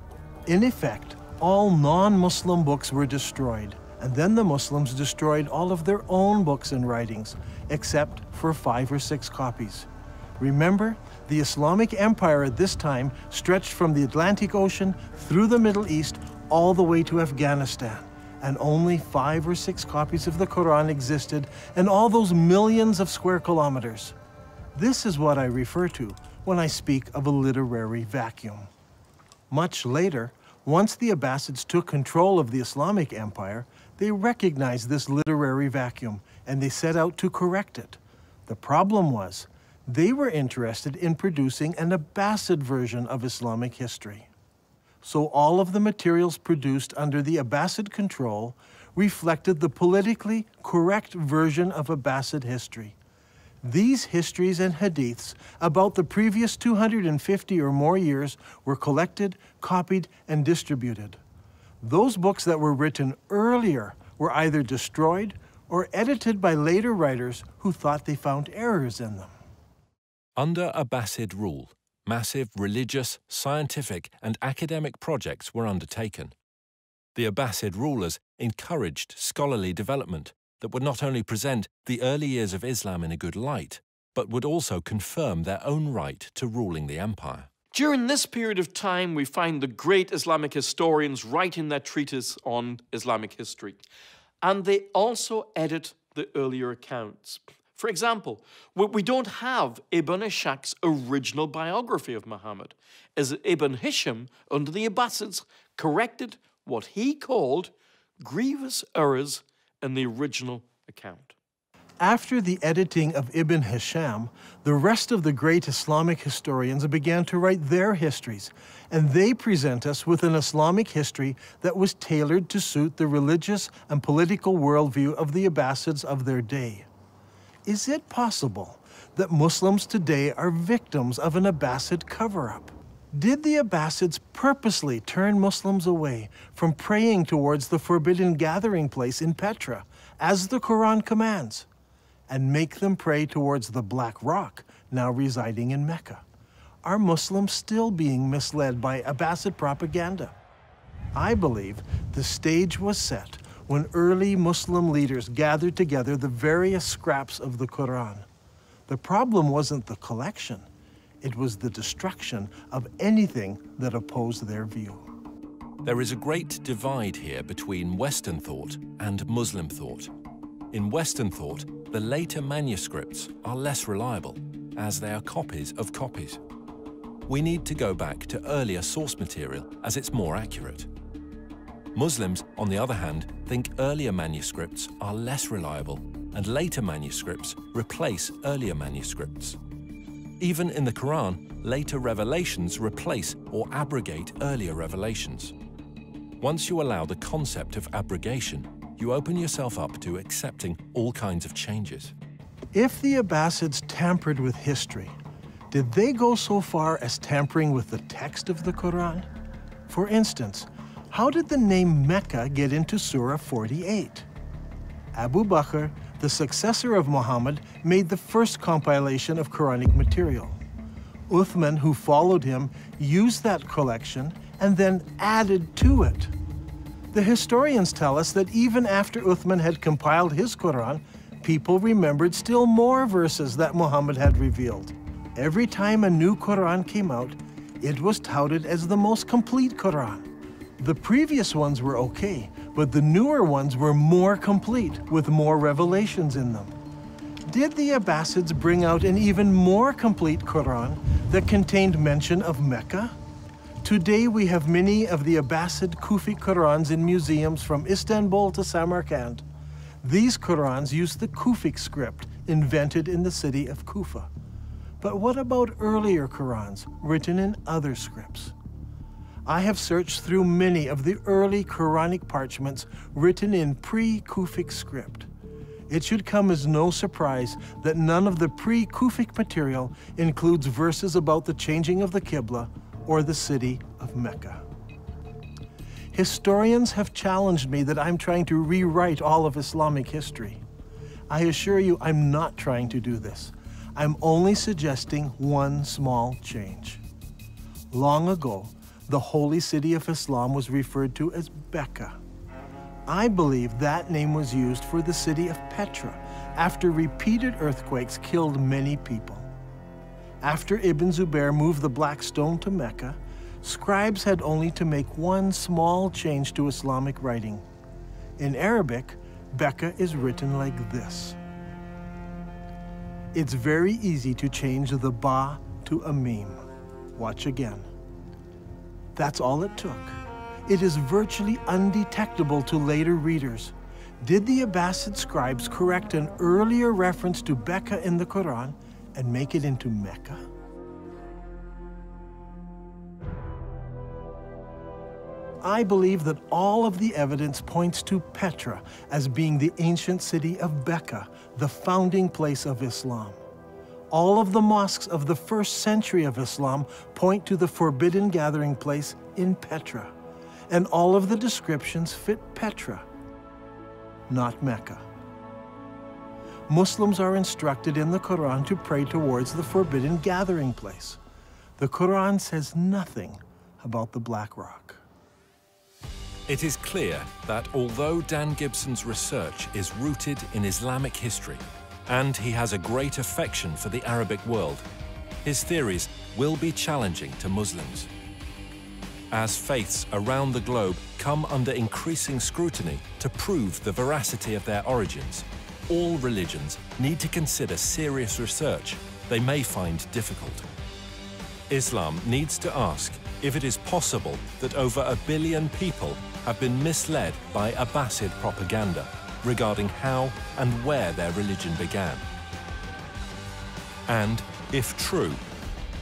In effect, all non-Muslim books were destroyed, and then the Muslims destroyed all of their own books and writings, except for 5 or 6 copies. Remember, the Islamic Empire at this time stretched from the Atlantic Ocean through the Middle East all the way to Afghanistan, and only 5 or 6 copies of the Quran existed in all those millions of square kilometers. This is what I refer to when I speak of a literary vacuum. Much later, once the Abbasids took control of the Islamic Empire, they recognized this literary vacuum and they set out to correct it. The problem was, they were interested in producing an Abbasid version of Islamic history. So all of the materials produced under the Abbasid control reflected the politically correct version of Abbasid history. These histories and hadiths about the previous 250 or more years were collected, copied, and distributed. Those books that were written earlier were either destroyed or edited by later writers who thought they found errors in them. Under Abbasid rule, massive religious, scientific, and academic projects were undertaken. The Abbasid rulers encouraged scholarly development that would not only present the early years of Islam in a good light, but would also confirm their own right to ruling the empire. During this period of time, we find the great Islamic historians writing their treatise on Islamic history, and they also edit the earlier accounts. For example, we don't have Ibn Ishaq's original biography of Muhammad, as Ibn Hisham, under the Abbasids, corrected what he called grievous errors in the original account. After the editing of Ibn Hisham, the rest of the great Islamic historians began to write their histories, and they present us with an Islamic history that was tailored to suit the religious and political worldview of the Abbasids of their day. Is it possible that Muslims today are victims of an Abbasid cover-up? Did the Abbasids purposely turn Muslims away from praying towards the forbidden gathering place in Petra, as the Quran commands, and make them pray towards the Black Rock, now residing in Mecca? Are Muslims still being misled by Abbasid propaganda? I believe the stage was set when early Muslim leaders gathered together the various scraps of the Quran. The problem wasn't the collection, it was the destruction of anything that opposed their view. There is a great divide here between Western thought and Muslim thought. In Western thought, the later manuscripts are less reliable, as they are copies of copies. We need to go back to earlier source material, as it's more accurate. Muslims, on the other hand, think earlier manuscripts are less reliable, and later manuscripts replace earlier manuscripts. Even in the Quran, later revelations replace or abrogate earlier revelations. Once you allow the concept of abrogation, you open yourself up to accepting all kinds of changes. If the Abbasids tampered with history, did they go so far as tampering with the text of the Quran? For instance, how did the name Mecca get into Surah 48? Abu Bakr, the successor of Muhammad, made the first compilation of Quranic material. Uthman, who followed him, used that collection and then added to it. The historians tell us that even after Uthman had compiled his Quran, people remembered still more verses that Muhammad had revealed. Every time a new Quran came out, it was touted as the most complete Quran. The previous ones were okay, but the newer ones were more complete, with more revelations in them. Did the Abbasids bring out an even more complete Quran that contained mention of Mecca? Today we have many of the Abbasid Kufi Qurans in museums from Istanbul to Samarkand. These Qurans use the Kufic script invented in the city of Kufa. But what about earlier Qurans written in other scripts? I have searched through many of the early Quranic parchments written in pre-Kufic script. It should come as no surprise that none of the pre-Kufic material includes verses about the changing of the Qibla or the city of Mecca. Historians have challenged me that I'm trying to rewrite all of Islamic history. I assure you I'm not trying to do this. I'm only suggesting one small change. Long ago, the holy city of Islam was referred to as Becca. I believe that name was used for the city of Petra after repeated earthquakes killed many people. After Ibn Zubair moved the Black Stone to Mecca, scribes had only to make one small change to Islamic writing. In Arabic, Becca is written like this. It's very easy to change the ba to a mim. Watch again. That's all it took. It is virtually undetectable to later readers. Did the Abbasid scribes correct an earlier reference to Becca in the Quran and make it into Mecca? I believe that all of the evidence points to Petra as being the ancient city of Becca, the founding place of Islam. All of the mosques of the first century of Islam point to the forbidden gathering place in Petra, and all of the descriptions fit Petra, not Mecca. Muslims are instructed in the Quran to pray towards the forbidden gathering place. The Quran says nothing about the Black Rock. It is clear that although Dan Gibson's research is rooted in Islamic history, and he has a great affection for the Arabic world, his theories will be challenging to Muslims. As faiths around the globe come under increasing scrutiny to prove the veracity of their origins, all religions need to consider serious research they may find difficult. Islam needs to ask if it is possible that over 1 billion people have been misled by Abbasid propaganda regarding how and where their religion began. And, if true,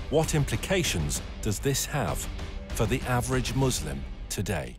what implications does this have for the average Muslim today?